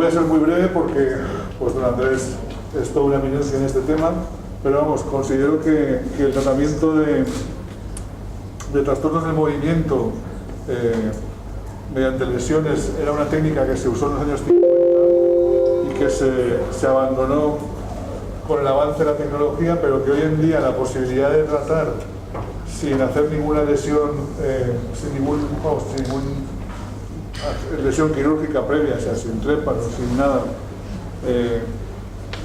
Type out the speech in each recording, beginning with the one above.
voy a ser muy breve porque pues, don Andrés es toda una eminencia en este tema, pero vamos, considero que el tratamiento de trastornos del movimiento mediante lesiones era una técnica que se usó en los años 50 y que se abandonó con el avance de la tecnología, pero que hoy en día la posibilidad de tratar sin hacer ninguna lesión, sin ninguna lesión quirúrgica previa, o sea, sin trépanos, sin nada,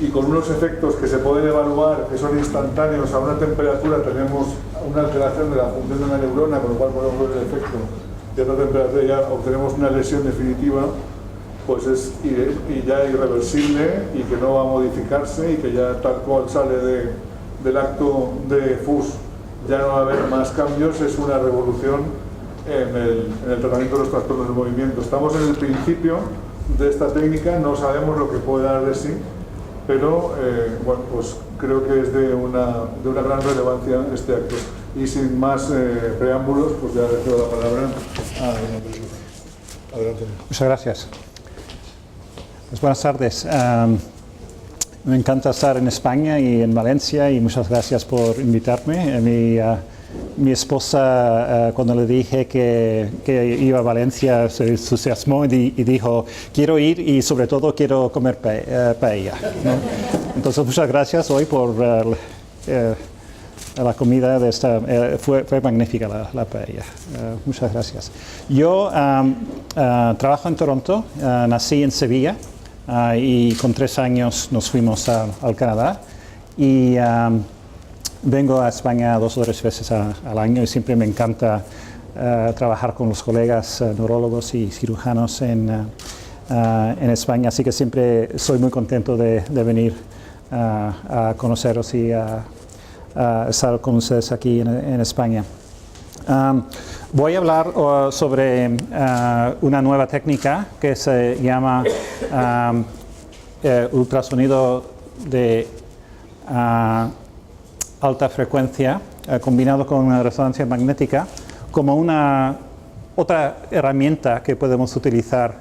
y con unos efectos que se pueden evaluar, que son instantáneos. A una temperatura tenemos una alteración de la función de una neurona, con lo cual podemos ver el efecto, y a otra temperatura ya obtenemos una lesión definitiva, pues es y ya irreversible y que no va a modificarse y que ya tal cual sale del acto de FUS ya no va a haber más cambios. Es una revolución en el tratamiento de los trastornos del movimiento. Estamos en el principio de esta técnica, no sabemos lo que puede dar de sí, pero bueno, pues creo que es de una gran relevancia este acto. Y sin más preámbulos, pues ya le cedo la palabra a adelante. Muchas gracias. Pues buenas tardes. Me encanta estar en España y en Valencia y muchas gracias por invitarme. Mi esposa, cuando le dije que iba a Valencia, se entusiasmó y dijo, quiero ir y sobre todo quiero comer paella, ¿no? Entonces, muchas gracias hoy por la comida de esta. Fue magnífica la paella. Muchas gracias. Yo trabajo en Toronto, nací en Sevilla. Y con 3 años nos fuimos al Canadá y vengo a España 2 o 3 veces al año y siempre me encanta trabajar con los colegas neurólogos y cirujanos en España, así que siempre soy muy contento de venir a conoceros y a estar con ustedes aquí en España. Voy a hablar sobre una nueva técnica que se llama ultrasonido de alta frecuencia combinado con una resonancia magnética como otra herramienta que podemos utilizar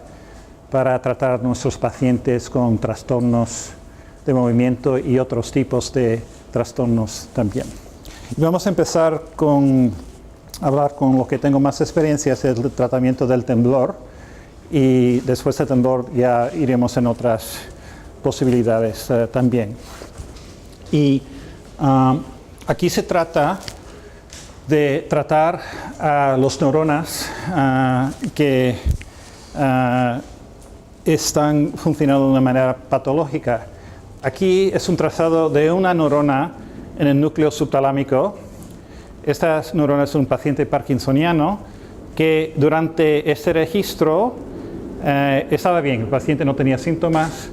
para tratar a nuestros pacientes con trastornos de movimiento y otros tipos de trastornos también. Y vamos a empezar hablar con lo que tengo más experiencia, es el tratamiento del temblor, y después del temblor ya iremos en otras posibilidades también. Y aquí se trata de tratar a las neuronas que están funcionando de una manera patológica. Aquí es un trazado de una neurona en el núcleo subtalámico. Estas neuronas son un paciente parkinsoniano que durante este registro estaba bien, el paciente no tenía síntomas,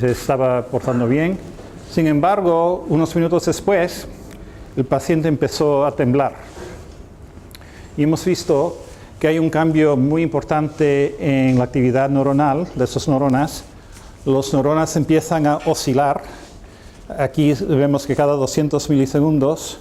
se estaba portando bien. Sin embargo, unos minutos después, el paciente empezó a temblar. Y hemos visto que hay un cambio muy importante en la actividad neuronal de estas neuronas. Las neuronas empiezan a oscilar. Aquí vemos que cada 200 milisegundos,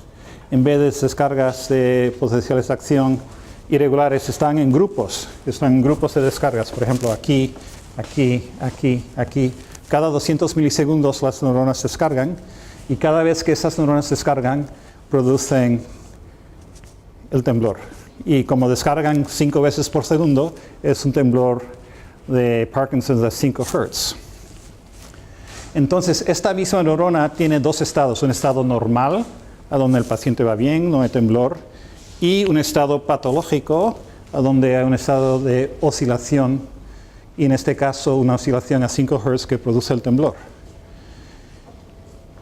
en vez de descargas de potenciales de acción irregulares, están en grupos de descargas. Por ejemplo, aquí, aquí, aquí, aquí. Cada 200 milisegundos las neuronas descargan y cada vez que esas neuronas descargan, producen el temblor. Y como descargan 5 veces por segundo, es un temblor de Parkinson de 5 Hz. Entonces, esta misma neurona tiene 2 estados, un estado normal, a donde el paciente va bien, no hay temblor, y un estado patológico, a donde hay un estado de oscilación, y en este caso una oscilación a 5 Hz que produce el temblor.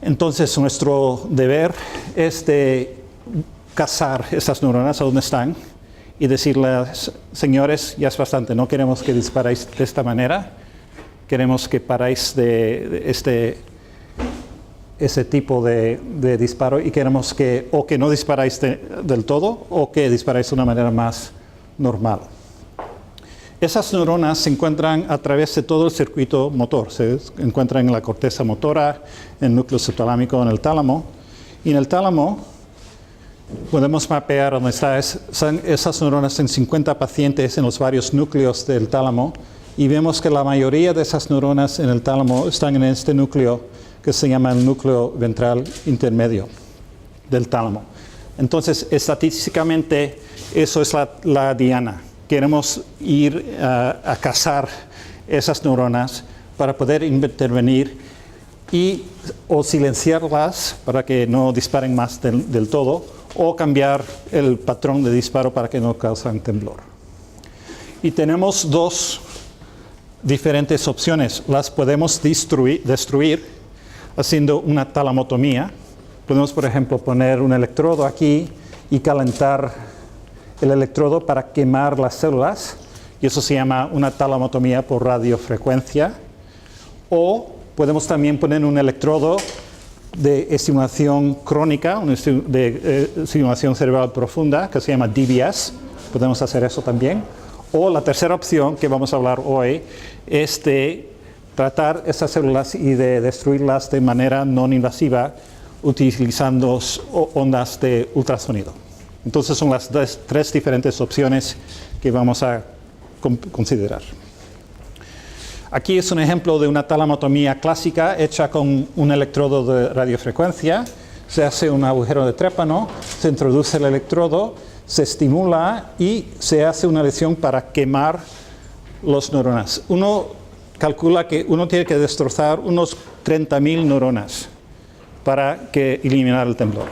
Entonces, nuestro deber es de cazar estas neuronas a donde están y decirles, señores, ya es bastante, no queremos que disparéis de esta manera, queremos que paráis de ese tipo de disparo y queremos que no disparáis del todo o que disparáis de una manera más normal. Esas neuronas se encuentran a través de todo el circuito motor, se encuentran en la corteza motora, en el núcleo subtalámico, en el tálamo, y en el tálamo podemos mapear dónde están esas neuronas en 50 pacientes en los varios núcleos del tálamo y vemos que la mayoría de esas neuronas en el tálamo están en este núcleo que se llama el núcleo ventral intermedio del tálamo. Entonces, estadísticamente, eso es la diana. Queremos ir a cazar esas neuronas para poder intervenir o silenciarlas para que no disparen más del todo, o cambiar el patrón de disparo para que no causen temblor. Y tenemos dos diferentes opciones. Las podemos destruir haciendo una talamotomía. Podemos, por ejemplo, poner un electrodo aquí y calentar el electrodo para quemar las células, y eso se llama una talamotomía por radiofrecuencia. O podemos también poner un electrodo de estimulación crónica, de estimulación cerebral profunda, que se llama DBS. Podemos hacer eso también. O la tercera opción que vamos a hablar hoy es de tratar esas células y de destruirlas de manera no invasiva utilizando ondas de ultrasonido. Entonces son las tres diferentes opciones que vamos a considerar. Aquí es un ejemplo de una talamotomía clásica hecha con un electrodo de radiofrecuencia. Se hace un agujero de trépano, se introduce el electrodo, se estimula y se hace una lesión para quemar las neuronas. Uno calcula que uno tiene que destrozar unos 30.000 neuronas para eliminar el temblor.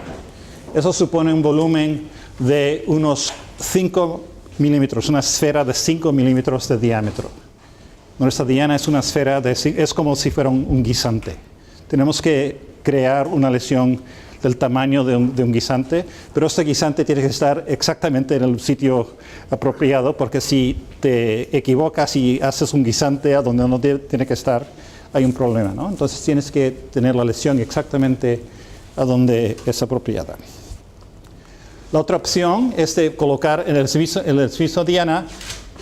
Eso supone un volumen de unos 5 milímetros, una esfera de 5 milímetros de diámetro. Nuestra diana es una esfera, es como si fuera un guisante. Tenemos que crear una lesión del tamaño de un guisante, pero este guisante tiene que estar exactamente en el sitio apropiado, porque si te equivocas y haces un guisante a donde no tiene que estar, hay un problema, ¿no? Entonces tienes que tener la lesión exactamente a donde es apropiada. La otra opción es de colocar en el servicio diana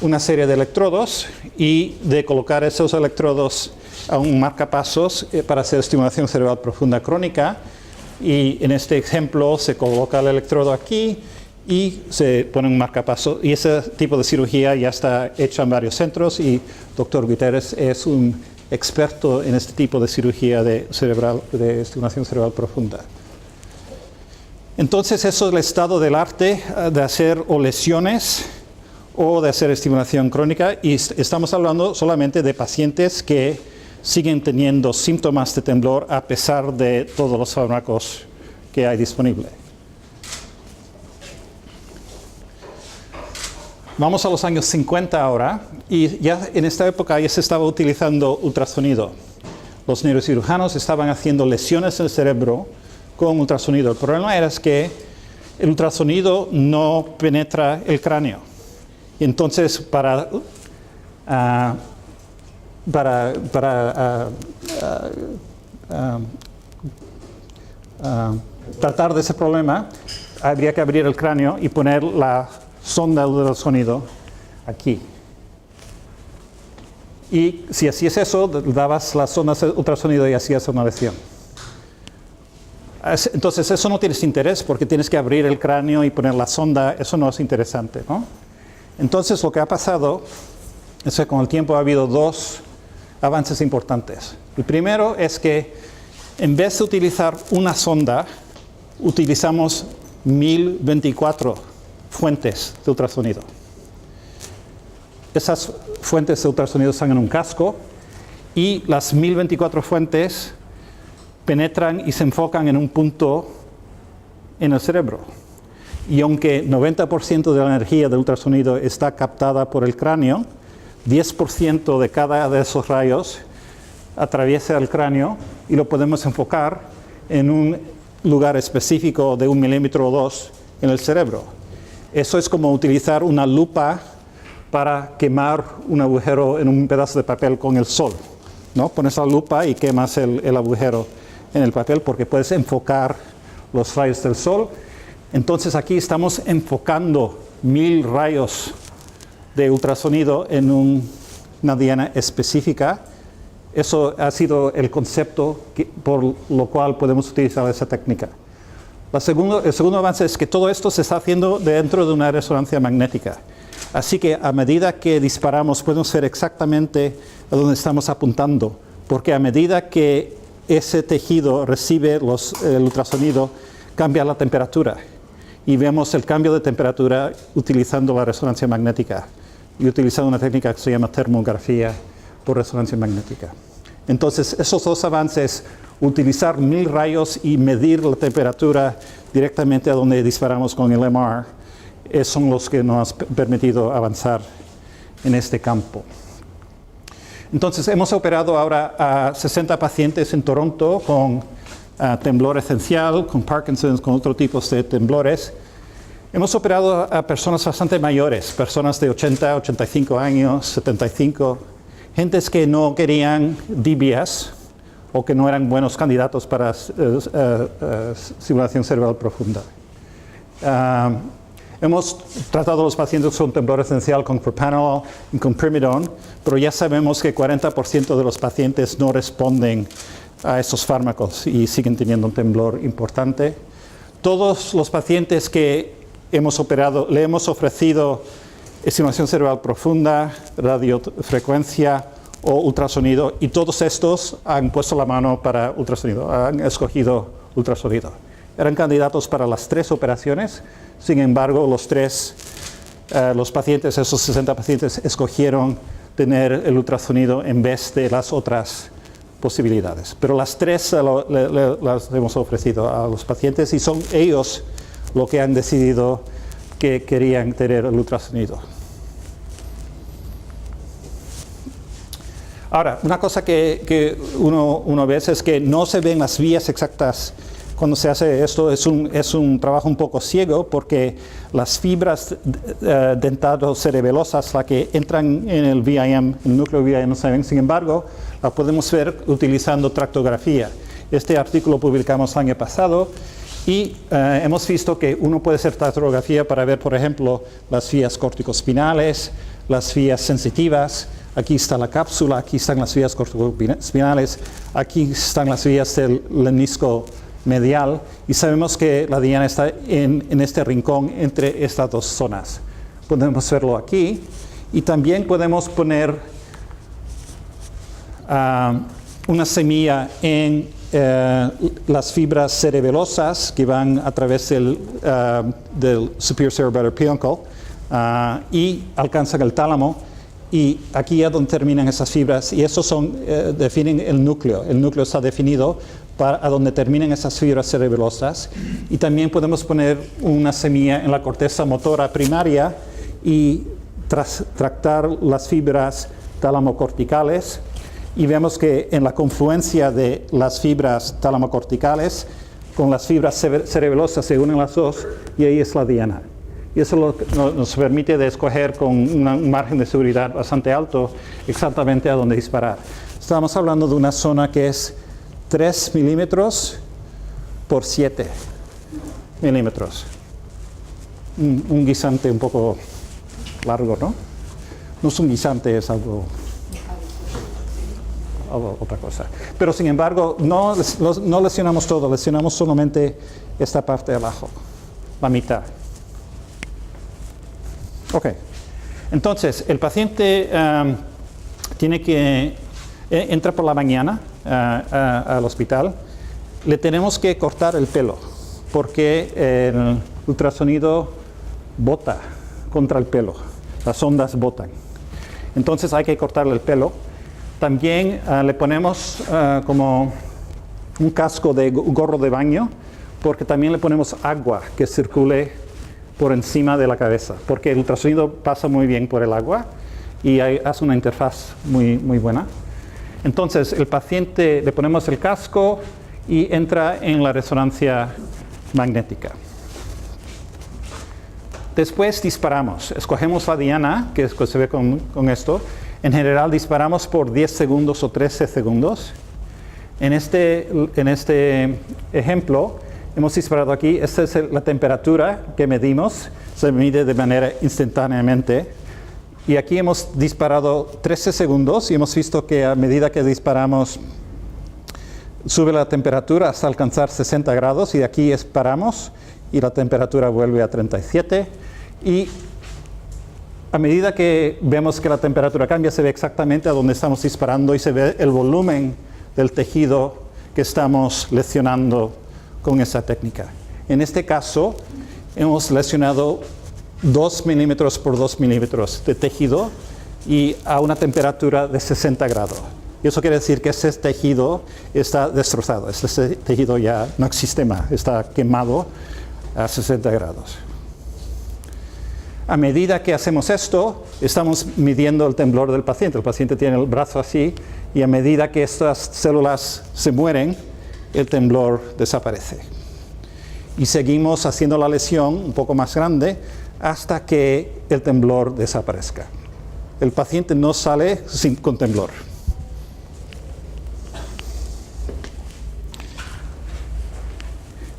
una serie de electrodos y de colocar esos electrodos a un marcapasos para hacer estimulación cerebral profunda crónica. Y en este ejemplo se coloca el electrodo aquí y se pone un marcapaso. Y ese tipo de cirugía ya está hecha en varios centros y el doctor Guterres es un experto en este tipo de cirugía de estimulación cerebral profunda. Entonces eso es el estado del arte de hacer o lesiones o de hacer estimulación crónica, y estamos hablando solamente de pacientes que siguen teniendo síntomas de temblor a pesar de todos los fármacos que hay disponibles. Vamos a los años 50 ahora, y ya en esta época ya se estaba utilizando ultrasonido. Los neurocirujanos estaban haciendo lesiones en el cerebro con ultrasonido. El problema era que el ultrasonido no penetra el cráneo. Y entonces para tratar de ese problema, habría que abrir el cráneo y poner la sonda de ultrasonido aquí. Y si hacías eso, dabas las ondas de ultrasonido y hacías una lesión. Entonces eso no tienes interés porque tienes que abrir el cráneo y poner la sonda, eso no es interesante, ¿no? Entonces lo que ha pasado es que con el tiempo ha habido dos avances importantes. El primero es que en vez de utilizar una sonda, utilizamos 1024 fuentes de ultrasonido. Esas fuentes de ultrasonido están en un casco y las 1024 fuentes penetran y se enfocan en un punto en el cerebro. Y aunque 90% de la energía del ultrasonido está captada por el cráneo, 10% de cada de esos rayos atraviesa el cráneo y lo podemos enfocar en un lugar específico de 1 milímetro o 2 en el cerebro. Eso es como utilizar una lupa para quemar un agujero en un pedazo de papel con el sol, ¿no? Pones la lupa y quemas el agujero en el papel porque puedes enfocar los rayos del sol. Entonces aquí estamos enfocando 1000 rayos de ultrasonido en una diana específica. Eso ha sido el concepto por lo cual podemos utilizar esa técnica. El segundo avance es que todo esto se está haciendo dentro de una resonancia magnética. Así que a medida que disparamos podemos ver exactamente a dónde estamos apuntando, porque a medida que ese tejido recibe el ultrasonido, cambia la temperatura. Y vemos el cambio de temperatura utilizando la resonancia magnética y utilizando una técnica que se llama termografía por resonancia magnética. Entonces, esos dos avances, utilizar 1000 rayos y medir la temperatura directamente a donde disparamos con el MR, son los que nos han permitido avanzar en este campo. Entonces, hemos operado ahora a 60 pacientes en Toronto con temblor esencial, con Parkinson's, con otros tipos de temblores. Hemos operado a personas bastante mayores, personas de 80, 85 años, 75, gentes que no querían DBS o que no eran buenos candidatos para simulación cerebral profunda. Hemos tratado a los pacientes con temblor esencial con propranolol y con primidone, pero ya sabemos que 40% de los pacientes no responden a esos fármacos y siguen teniendo un temblor importante. Todos los pacientes que hemos operado, le hemos ofrecido estimulación cerebral profunda, radiofrecuencia o ultrasonido, y todos estos han puesto la mano para ultrasonido, han escogido ultrasonido. Eran candidatos para las 3 operaciones, sin embargo, los pacientes, esos 60 pacientes, escogieron tener el ultrasonido en vez de las otras posibilidades. Pero las 3 las hemos ofrecido a los pacientes y son ellos los que han decidido que querían tener el ultrasonido. Ahora, una cosa que uno ve es que no se ven las vías exactas cuando se hace esto. Es un trabajo un poco ciego porque las fibras dentado-cerebelosas, las que entran en el VIM, el núcleo VIM, no se ven. Sin embargo, la podemos ver utilizando tractografía. Este artículo publicamos el año pasado y hemos visto que uno puede hacer tractografía para ver, por ejemplo, las vías corticospinales, las vías sensitivas. Aquí está la cápsula, aquí están las vías corticospinales, aquí están las vías del lemnisco medial, y sabemos que la diana está en este rincón entre estas dos zonas. Podemos verlo aquí, y también podemos poner una semilla en las fibras cerebelosas que van a través del superior cerebellar peduncle y alcanzan el tálamo. Y aquí es donde terminan esas fibras, y esos definen el núcleo. El núcleo está definido a donde terminan esas fibras cerebelosas. Y también podemos poner una semilla en la corteza motora primaria y tractar las fibras tálamo-corticales. Y vemos que en la confluencia de las fibras tálamo-corticales con las fibras cerebelosas se unen las dos, y ahí es la diana. Y eso nos permite de escoger con un margen de seguridad bastante alto exactamente a dónde disparar. Estamos hablando de una zona que es 3 milímetros por 7 milímetros. Un guisante un poco largo, ¿no? No es un guisante, es algo otra cosa. Pero sin embargo, no lesionamos todo, lesionamos solamente esta parte de abajo, la mitad. Ok, entonces el paciente entra por la mañana al hospital. Le tenemos que cortar el pelo porque el ultrasonido bota contra el pelo, las ondas botan. Entonces hay que cortarle el pelo. También le ponemos como un casco de gorro de baño, porque también le ponemos agua que circule por encima de la cabeza, porque el ultrasonido pasa muy bien por el agua y hace una interfaz muy buena. Entonces, el paciente le ponemos el casco y entra en la resonancia magnética. Después disparamos, escogemos la diana, que se ve con esto. En general disparamos por 10 segundos o 13 segundos. En este ejemplo, hemos disparado aquí. Esta es la temperatura que medimos, se mide de manera instantáneamente. Y aquí hemos disparado 13 segundos y hemos visto que a medida que disparamos sube la temperatura hasta alcanzar 60 grados, y de aquí paramos y la temperatura vuelve a 37. Y a medida que vemos que la temperatura cambia, se ve exactamente a dónde estamos disparando y se ve el volumen del tejido que estamos lesionando con esa técnica. En este caso, hemos lesionado 2 milímetros por 2 milímetros de tejido y a una temperatura de 60 grados. Y eso quiere decir que ese tejido está destrozado, ese tejido ya no existe más, está quemado a 60 grados. A medida que hacemos esto, estamos midiendo el temblor del paciente. El paciente tiene el brazo así y a medida que estas células se mueren, el temblor desaparece. Y seguimos haciendo la lesión un poco más grande hasta que el temblor desaparezca. El paciente no sale con temblor.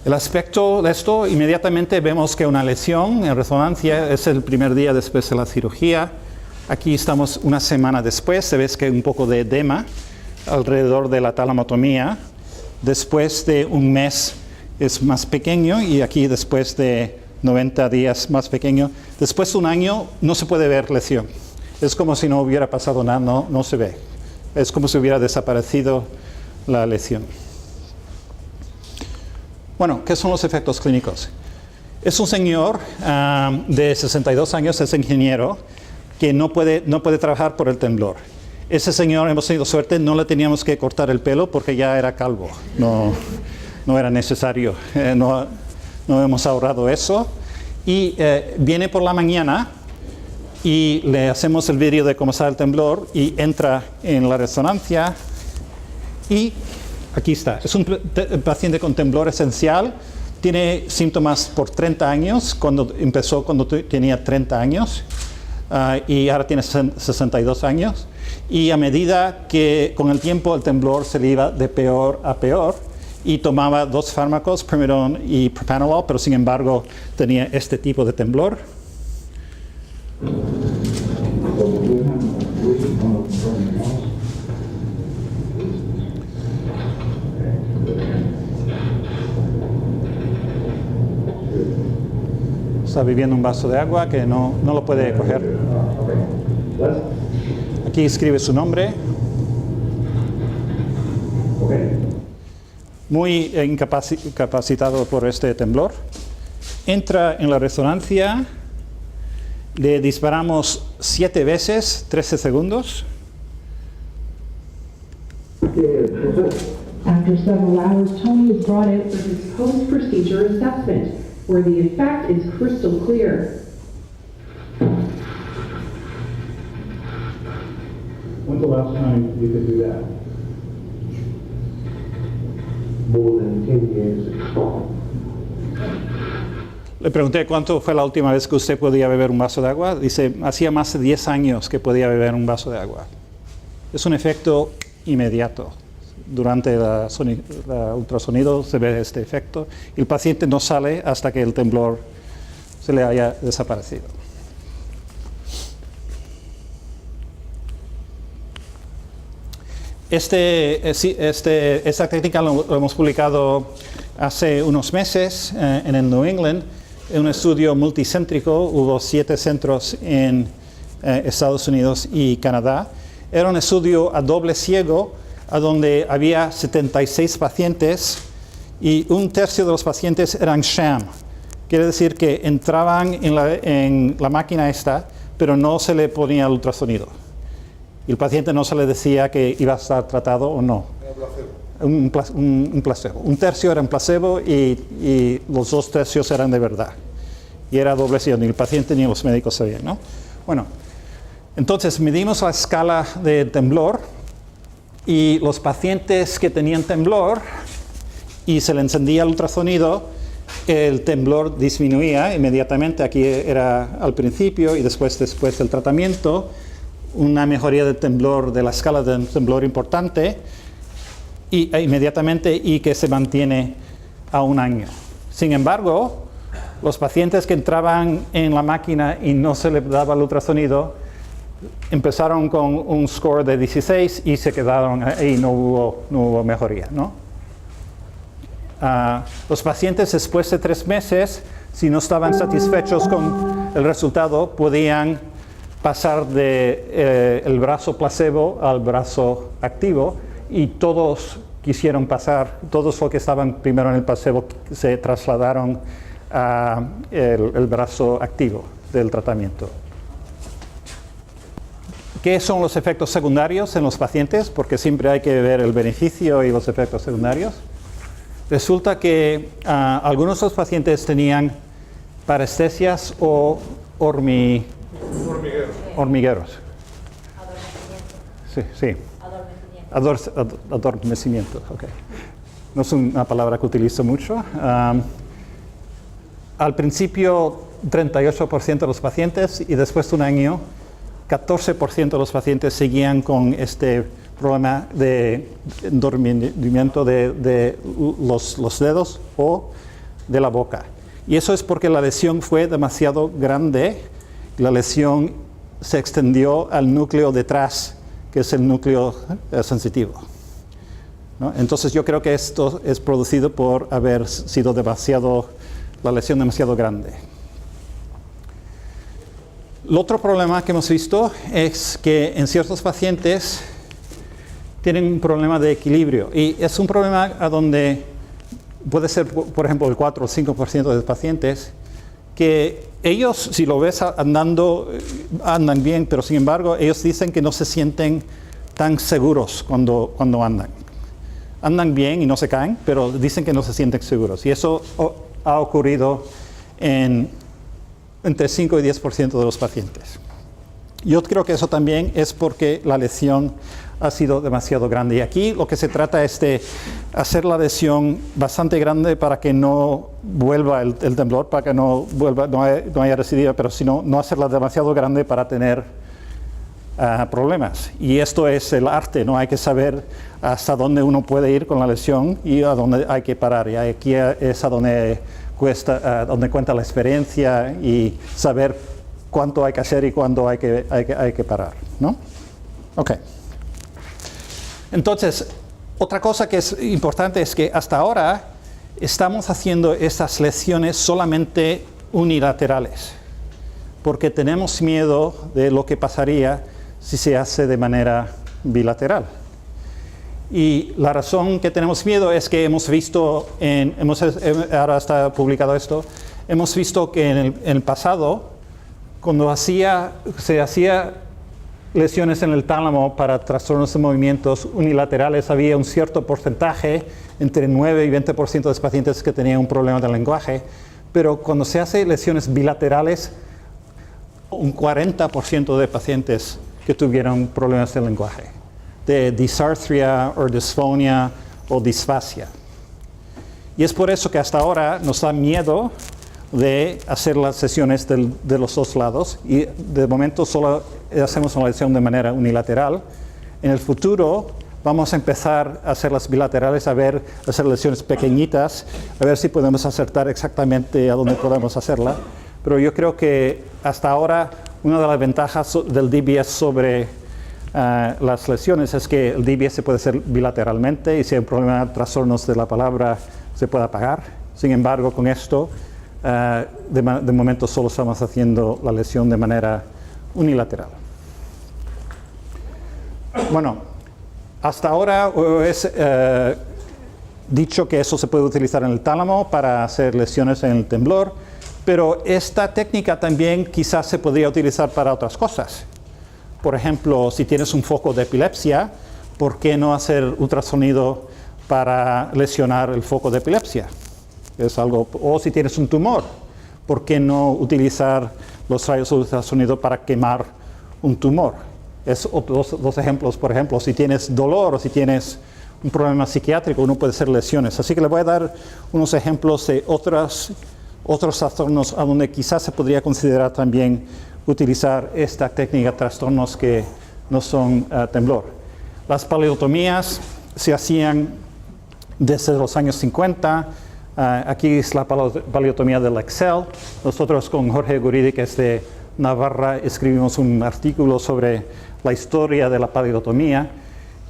El aspecto de esto, inmediatamente vemos que una lesión en resonancia es el primer día después de la cirugía. Aquí estamos una semana después, se ve que hay un poco de edema alrededor de la talamotomía. Después de un mes es más pequeño y aquí después de 90 días más pequeño. Después de un año no se puede ver lesión. Es como si no hubiera pasado nada, no se ve. Es como si hubiera desaparecido la lesión. Bueno, ¿qué son los efectos clínicos? Es un señor de 62 años, es ingeniero, que no puede trabajar por el temblor. Ese señor, hemos tenido suerte, no le teníamos que cortar el pelo porque ya era calvo. No era necesario, no hemos ahorrado eso. Y viene por la mañana y le hacemos el vídeo de cómo está el temblor y entra en la resonancia y aquí está. Es un paciente con temblor esencial, tiene síntomas por 30 años, empezó cuando tenía 30 años y ahora tiene 62 años. Y a medida que con el tiempo el temblor se le iba de peor a peor y tomaba 2 fármacos, Primidone y Propranolol, pero sin embargo tenía este tipo de temblor. Está bebiendo un vaso de agua que no lo puede coger. Aquí escribe su nombre. Muy incapacitado por este temblor. Entra en la resonancia. Le disparamos 7 veces, 13 segundos. After several hours, Tony is brought out for his post-procedure assessment, where the effect is crystal clear. When's the last time you could do that? More than 10 years. Le pregunté cuánto fue la última vez que usted podía beber un vaso de agua. Dice, hacía más de 10 años que podía beber un vaso de agua. Es un efecto inmediato. Durante la ultrasonido se ve este efecto y el paciente no sale hasta que el temblor se le haya desaparecido. Esta técnica lo hemos publicado hace unos meses en el New England, en un estudio multicéntrico. Hubo 7 centros en Estados Unidos y Canadá. Era un estudio a doble ciego, a donde había 76 pacientes y 1/3 de los pacientes eran sham. Quiere decir que entraban en la máquina esta, pero no se le ponía el ultrasonido. Y el paciente no se le decía que iba a estar tratado o no. Un placebo. 1/3 era un placebo y los 2/3 eran de verdad. Y era doble ciego, ni el paciente ni los médicos sabían, ¿no? Bueno, entonces medimos la escala de temblor. Y los pacientes que tenían temblor y se le encendía el ultrasonido, el temblor disminuía inmediatamente. Aquí era al principio y después del tratamiento, una mejoría del temblor, de la escala de temblor importante inmediatamente y que se mantiene a 1 año. Sin embargo, los pacientes que entraban en la máquina y no se les daba el ultrasonido, empezaron con un score de 16 y se quedaron ahí, no hubo mejoría, ¿no? Los pacientes después de 3 meses, si no estaban satisfechos con el resultado, podían pasar de el brazo placebo al brazo activo y todos quisieron pasar, todos los que estaban primero en el placebo se trasladaron a el brazo activo del tratamiento. ¿Qué son los efectos secundarios en los pacientes? Porque siempre hay que ver el beneficio y los efectos secundarios. Resulta que algunos de los pacientes tenían parestesias o hormigueros. Sí, sí. Adormecimiento. Okay. No es una palabra que utilizo mucho. Al principio 38% de los pacientes y después de un año 14% de los pacientes seguían con este problema de dormimiento de los dedos o de la boca. Y eso es porque la lesión fue demasiado grande. La lesión se extendió al núcleo detrás, que es el núcleo sensitivo, ¿no? Entonces yo creo que esto es producido por haber sido la lesión demasiado grande. El otro problema que hemos visto es que en ciertos pacientes tienen un problema de equilibrio y es un problema a donde puede ser, por ejemplo, el 4 o 5% de los pacientes que ellos, si lo ves andando, andan bien, pero sin embargo ellos dicen que no se sienten tan seguros cuando andan. Andan bien y no se caen, pero dicen que no se sienten seguros y eso ha ocurrido entre 5 y 10% de los pacientes. Yo creo que eso también es porque la lesión ha sido demasiado grande. Y aquí lo que se trata es de hacer la lesión bastante grande para que no vuelva el temblor, para que no haya recidiva, pero sino no hacerla demasiado grande para tener problemas. Y esto es el arte, ¿no? Hay que saber hasta dónde uno puede ir con la lesión y a dónde hay que parar. Y aquí es a donde cuenta la experiencia y saber cuánto hay que hacer y cuándo hay que parar, ¿no? Ok. Entonces, otra cosa que es importante es que hasta ahora estamos haciendo estas lesiones solamente unilaterales, porque tenemos miedo de lo que pasaría si se hace de manera bilateral. Y la razón que tenemos miedo es que hemos visto, ahora está publicado esto, hemos visto que en el pasado, cuando se hacía lesiones en el tálamo para trastornos de movimientos unilaterales, había un cierto porcentaje, entre 9 y 20% de los pacientes que tenían un problema del lenguaje, pero cuando se hace lesiones bilaterales, un 40% de pacientes que tuvieron problemas del lenguaje, de dysarthria o disfonia o disfasia. Y es por eso que hasta ahora nos da miedo de hacer las sesiones de los dos lados y de momento solo hacemos una lesión de manera unilateral. En el futuro vamos a empezar a hacer las bilaterales, hacer lesiones pequeñitas, a ver si podemos acertar exactamente a dónde podemos hacerla. Pero yo creo que hasta ahora una de las ventajas del DBS sobre las lesiones es que el DBS se puede hacer bilateralmente y si hay un problema de trastornos de la palabra se puede apagar. Sin embargo, con esto de momento solo estamos haciendo la lesión de manera unilateral. Bueno, hasta ahora es dicho que eso se puede utilizar en el tálamo para hacer lesiones en el temblor, pero esta técnica también quizás se podría utilizar para otras cosas. Por ejemplo, si tienes un foco de epilepsia, ¿por qué no hacer ultrasonido para lesionar el foco de epilepsia? Es algo, o si tienes un tumor, ¿por qué no utilizar los rayos de ultrasonido para quemar un tumor? Es dos ejemplos, por ejemplo, si tienes dolor o si tienes un problema psiquiátrico, uno puede hacer lesiones. Así que le voy a dar unos ejemplos de otros trastornos a donde quizás se podría considerar también utilizar esta técnica, trastornos que no son temblor. Las paleotomías se hacían desde los años 50. Aquí es la paleotomía del Excel. Nosotros con Jorge Guridi, que es de Navarra, escribimos un artículo sobre la historia de la paleotomía.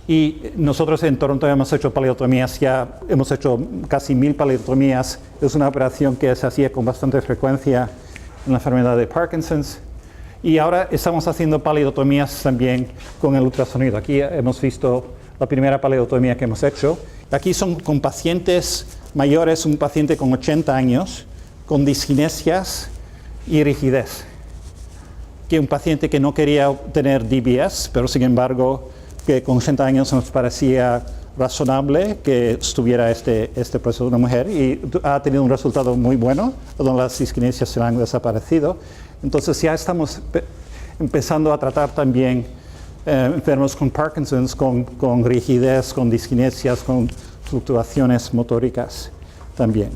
Y nosotros en Toronto hemos hecho paleotomías, ya hemos hecho casi 1000 paleotomías. Es una operación que se hacía con bastante frecuencia en la enfermedad de Parkinson's. Y ahora estamos haciendo palidotomías también con el ultrasonido. Aquí hemos visto la primera palidotomía que hemos hecho. Aquí son con pacientes mayores, un paciente con 80 años, con diskinesias y rigidez. Que un paciente que no quería tener DBS, pero sin embargo, que con 80 años nos parecía razonable que estuviera este proceso de una mujer y ha tenido un resultado muy bueno, donde las diskinesias se han desaparecido. Entonces ya estamos empezando a tratar también enfermos con Parkinson's, con rigidez, con diskinesias, con fluctuaciones motóricas también.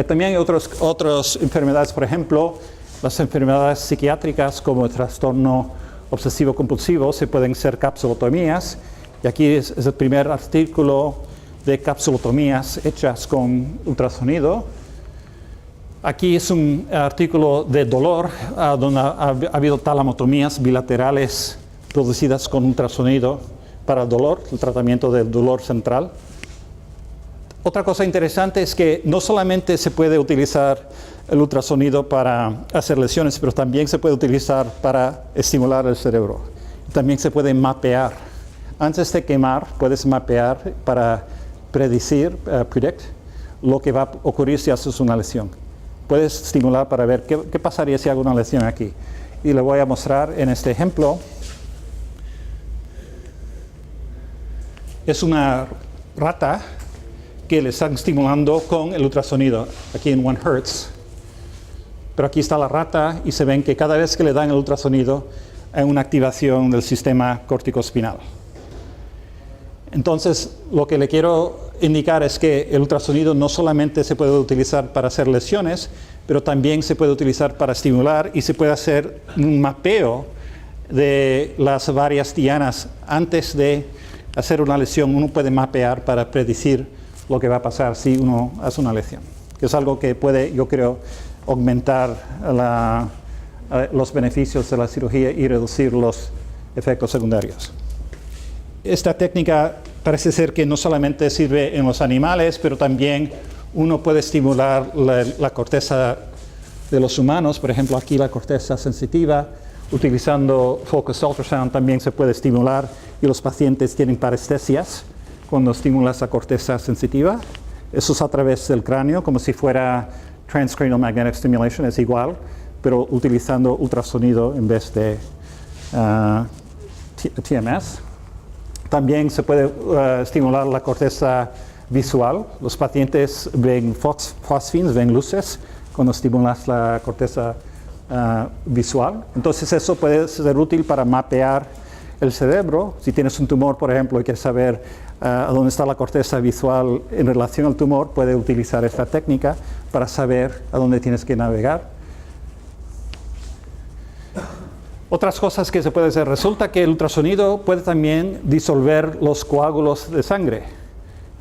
También hay otras enfermedades, por ejemplo, las enfermedades psiquiátricas como el trastorno obsesivo-compulsivo se pueden hacer capsulotomías. Y aquí es el primer artículo de capsulotomías hechas con ultrasonido. Aquí es un artículo de dolor, donde ha habido talamotomías bilaterales producidas con ultrasonido para el dolor, el tratamiento del dolor central. Otra cosa interesante es que no solamente se puede utilizar el ultrasonido para hacer lesiones, pero también se puede utilizar para estimular el cerebro. También se puede mapear. Antes de quemar, puedes mapear para predecir, predict, lo que va a ocurrir si haces una lesión. Puedes estimular para ver qué pasaría si hago una lesión aquí. Y le voy a mostrar en este ejemplo. Es una rata que le están estimulando con el ultrasonido, aquí en 1 Hz. Pero aquí está la rata y se ven que cada vez que le dan el ultrasonido hay una activación del sistema corticoespinal. Entonces, lo que le quiero indicar es que el ultrasonido no solamente se puede utilizar para hacer lesiones, pero también se puede utilizar para estimular y se puede hacer un mapeo de las varias dianas. Antes de hacer una lesión, uno puede mapear para predecir lo que va a pasar si uno hace una lesión. Que es algo que puede, yo creo, aumentar los beneficios de la cirugía y reducir los efectos secundarios. Esta técnica parece ser que no solamente sirve en los animales, pero también uno puede estimular la corteza de los humanos. Por ejemplo, aquí la corteza sensitiva, utilizando focused ultrasound también se puede estimular y los pacientes tienen parestesias cuando estimulas la corteza sensitiva. Eso es a través del cráneo, como si fuera transcranial magnetic stimulation, es igual, pero utilizando ultrasonido en vez de TMS. También se puede estimular la corteza visual. Los pacientes ven fosfines, ven luces cuando estimulas la corteza visual. Entonces eso puede ser útil para mapear el cerebro. Si tienes un tumor, por ejemplo, y quieres saber a dónde está la corteza visual en relación al tumor, puedes utilizar esta técnica para saber a dónde tienes que navegar. Otras cosas que se puede hacer. Resulta que el ultrasonido puede también disolver los coágulos de sangre.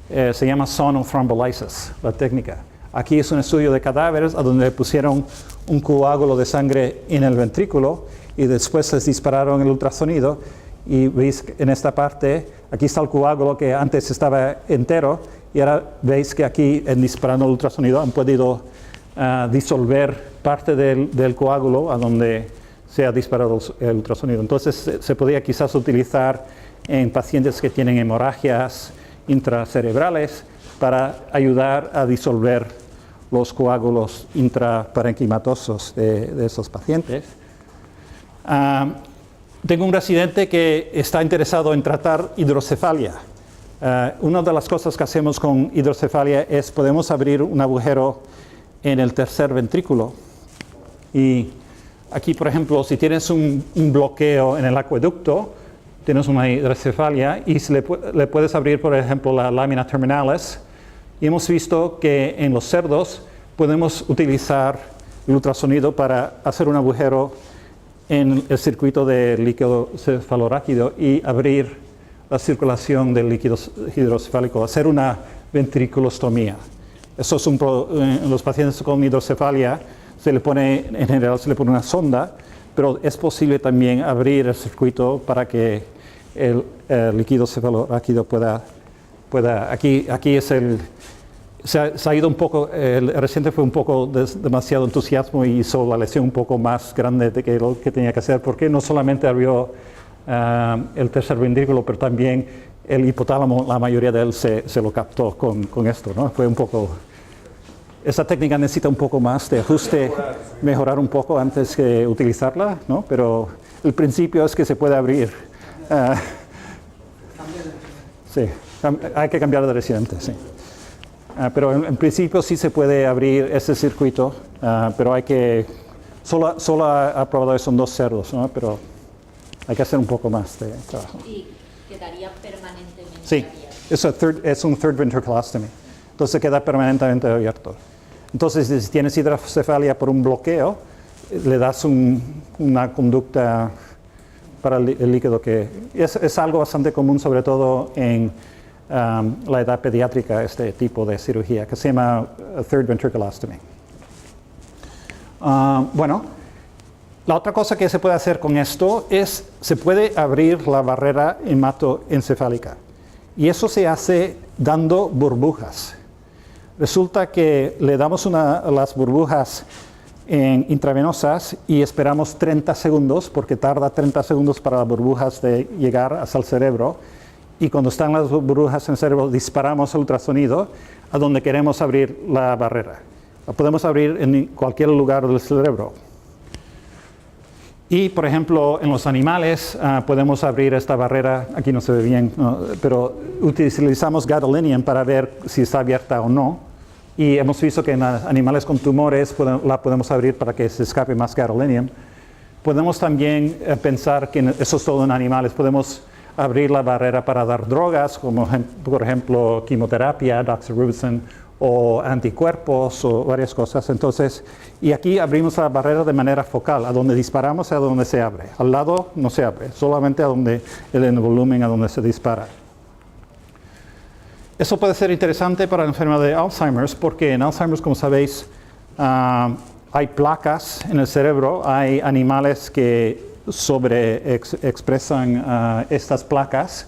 Se llama sonothrombolysis, la técnica. Aquí es un estudio de cadáveres a donde pusieron un coágulo de sangre en el ventrículo y después les dispararon el ultrasonido y veis en esta parte, aquí está el coágulo que antes estaba entero y ahora veis que aquí en disparando el ultrasonido han podido disolver parte del coágulo a donde se ha disparado el ultrasonido. Entonces se podría quizás utilizar en pacientes que tienen hemorragias intracerebrales para ayudar a disolver los coágulos intraparenquimatosos de esos pacientes. Tengo un residente que está interesado en tratar hidrocefalia. Una de las cosas que hacemos con hidrocefalia es podemos abrir un agujero en el tercer ventrículo y aquí, por ejemplo, si tienes un bloqueo en el acueducto, tienes una hidrocefalia y le puedes abrir, por ejemplo, la lámina terminalis. Y hemos visto que en los cerdos podemos utilizar el ultrasonido para hacer un agujero en el circuito del líquido cefalorráquido y abrir la circulación del líquido hidrocefálico, hacer una ventriculostomía. Eso es en los pacientes con hidrocefalia en general se le pone una sonda, pero es posible también abrir el circuito para que el líquido cefalorráquido pueda aquí es se ha ido un poco, el reciente fue un poco demasiado entusiasmo y hizo la lesión un poco más grande de que lo que tenía que hacer, porque no solamente abrió el tercer ventrículo, pero también el hipotálamo, la mayoría de él se lo captó con esto, ¿no? Fue un poco... Esta técnica necesita un poco más de ajuste, mejorar un poco antes que utilizarla, ¿no? Pero el principio es que se puede abrir. Sí, hay que cambiar de residente, sí. Pero en principio sí se puede abrir ese circuito, pero hay que... Solo ha probado eso en 2 cerdos, ¿no? Pero hay que hacer un poco más de trabajo. Y quedaría permanentemente Sí, abierto. es un third ventriculostomy. Entonces queda permanentemente abierto. Entonces, si tienes hidrocefalia por un bloqueo, le das una conducta para el líquido que... Es algo bastante común, sobre todo en la edad pediátrica, este tipo de cirugía, que se llama third ventriculostomy. Bueno, la otra cosa que se puede hacer con esto es, se puede abrir la barrera hematoencefálica. Y eso se hace dando burbujas. Resulta que le damos las burbujas intravenosas y esperamos 30 segundos, porque tarda 30 segundos para las burbujas de llegar hasta el cerebro. Y cuando están las burbujas en el cerebro, disparamos el ultrasonido a donde queremos abrir la barrera. La podemos abrir en cualquier lugar del cerebro. Y, por ejemplo, en los animales podemos abrir esta barrera, aquí no se ve bien, no, pero utilizamos gadolinium para ver si está abierta o no. Y hemos visto que en animales con tumores la podemos abrir para que se escape más gadolinium. Podemos también pensar que eso es todo en animales. Podemos abrir la barrera para dar drogas, como por ejemplo quimioterapia, doxorubicin, o anticuerpos, o varias cosas. Entonces, y aquí abrimos la barrera de manera focal, a donde disparamos y a donde se abre. Al lado no se abre, solamente a donde el volumen a donde se dispara. Eso puede ser interesante para la enfermedad de Alzheimer's, porque en Alzheimer's, como sabéis, hay placas en el cerebro, hay animales que sobreexpresan estas placas,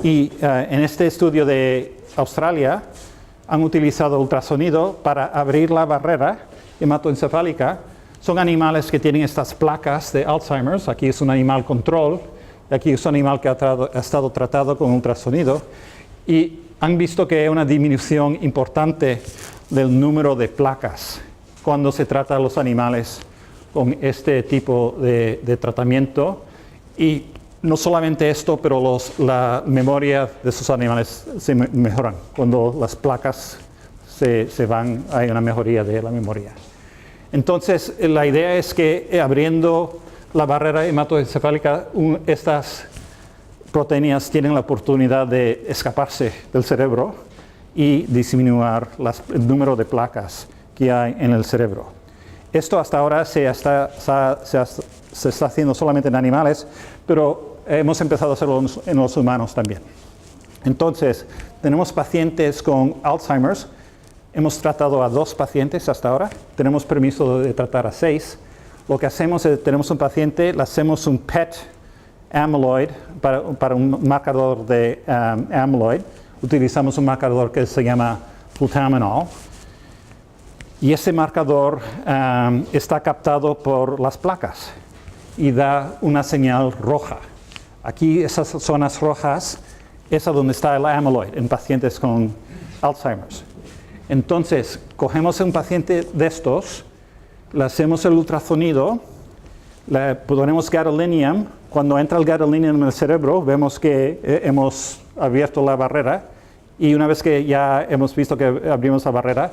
y en este estudio de Australia han utilizado ultrasonido para abrir la barrera hematoencefálica. Son animales que tienen estas placas de Alzheimer's. Aquí es un animal control, y aquí es un animal que ha estado tratado con ultrasonido, y han visto que hay una disminución importante del número de placas cuando se trata a los animales con este tipo de tratamiento. Y no solamente esto, pero la memoria de esos animales se mejoran. Cuando las placas se van, hay una mejoría de la memoria. Entonces, la idea es que abriendo la barrera hematoencefálica, estas proteínas tienen la oportunidad de escaparse del cerebro y disminuir el número de placas que hay en el cerebro. Esto hasta ahora se está haciendo solamente en animales, pero hemos empezado a hacerlo en los humanos también. Entonces, tenemos pacientes con Alzheimer's. Hemos tratado a 2 pacientes hasta ahora. Tenemos permiso de tratar a 6. Lo que hacemos es, tenemos un paciente, le hacemos un PET amyloid para un marcador de amyloid. Utilizamos un marcador que se llama glutaminol. Y ese marcador está captado por las placas y da una señal roja. Aquí, esas zonas rojas, es a donde está el amyloid en pacientes con Alzheimer's. Entonces, cogemos a un paciente de estos, le hacemos el ultrasonido, le ponemos gadolinium. Cuando entra el gadolinium en el cerebro, vemos que hemos abierto la barrera, y una vez que ya hemos visto que abrimos la barrera,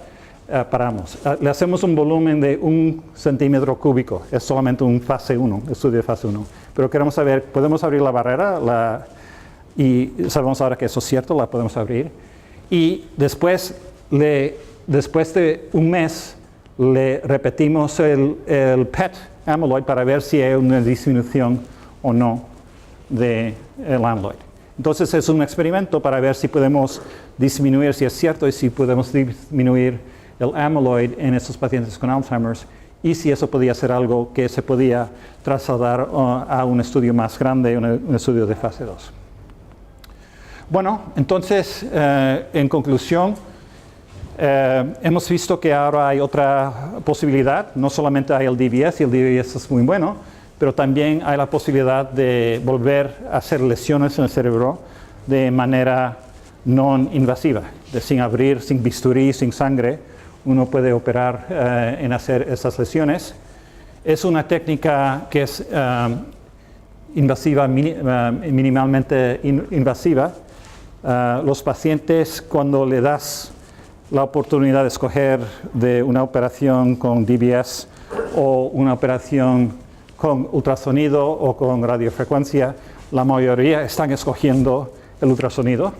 paramos. Le hacemos un volumen de 1 centímetro cúbico. Es solamente un fase 1, estudio de fase 1. Pero queremos saber, ¿podemos abrir la barrera? Y sabemos ahora que eso es cierto, la podemos abrir. Y después de un mes, le repetimos el PET amyloid para ver si hay una disminución o no del amyloid. Entonces es un experimento para ver si podemos disminuir, si es cierto, y si podemos disminuir el amyloid en esos pacientes con Alzheimer's, y si eso podía ser algo que se podía trasladar a un estudio más grande, un estudio de fase 2. Bueno, entonces, en conclusión, Hemos visto que ahora hay otra posibilidad, no solamente hay el DBS, y el DBS es muy bueno, pero también hay la posibilidad de volver a hacer lesiones en el cerebro de manera no invasiva, sin abrir, sin bisturí, sin sangre. Uno puede operar en hacer esas lesiones. Es una técnica que es invasiva, minimalmente invasiva. Los pacientes, cuando le das la oportunidad de escoger de una operación con DBS o una operación con ultrasonido o con radiofrecuencia, la mayoría están escogiendo el ultrasonido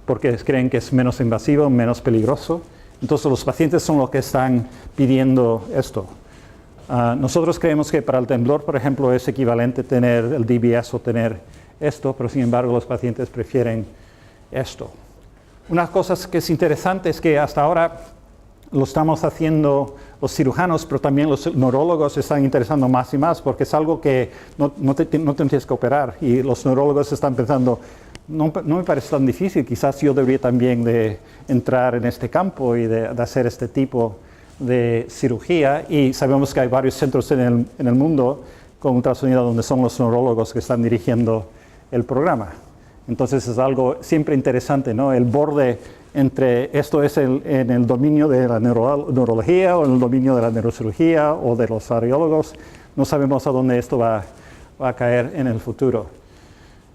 porque creen que es menos invasivo, menos peligroso. Entonces los pacientes son los que están pidiendo esto. Nosotros creemos que para el temblor, por ejemplo, es equivalente tener el DBS o tener esto, pero sin embargo los pacientes prefieren esto. Una cosa que es interesante es que hasta ahora lo estamos haciendo los cirujanos, pero también los neurólogos se están interesando más y más porque es algo que no tienes que operar y los neurólogos están pensando, no me parece tan difícil, quizás yo debería también de entrar en este campo y de hacer este tipo de cirugía, y sabemos que hay varios centros en el mundo con ultrasonido donde son los neurólogos que están dirigiendo el programa. Entonces es algo siempre interesante, ¿no? El borde entre esto es en el dominio de la neurología o en el dominio de la neurocirugía o de los radiólogos. No sabemos a dónde esto va a caer en el futuro.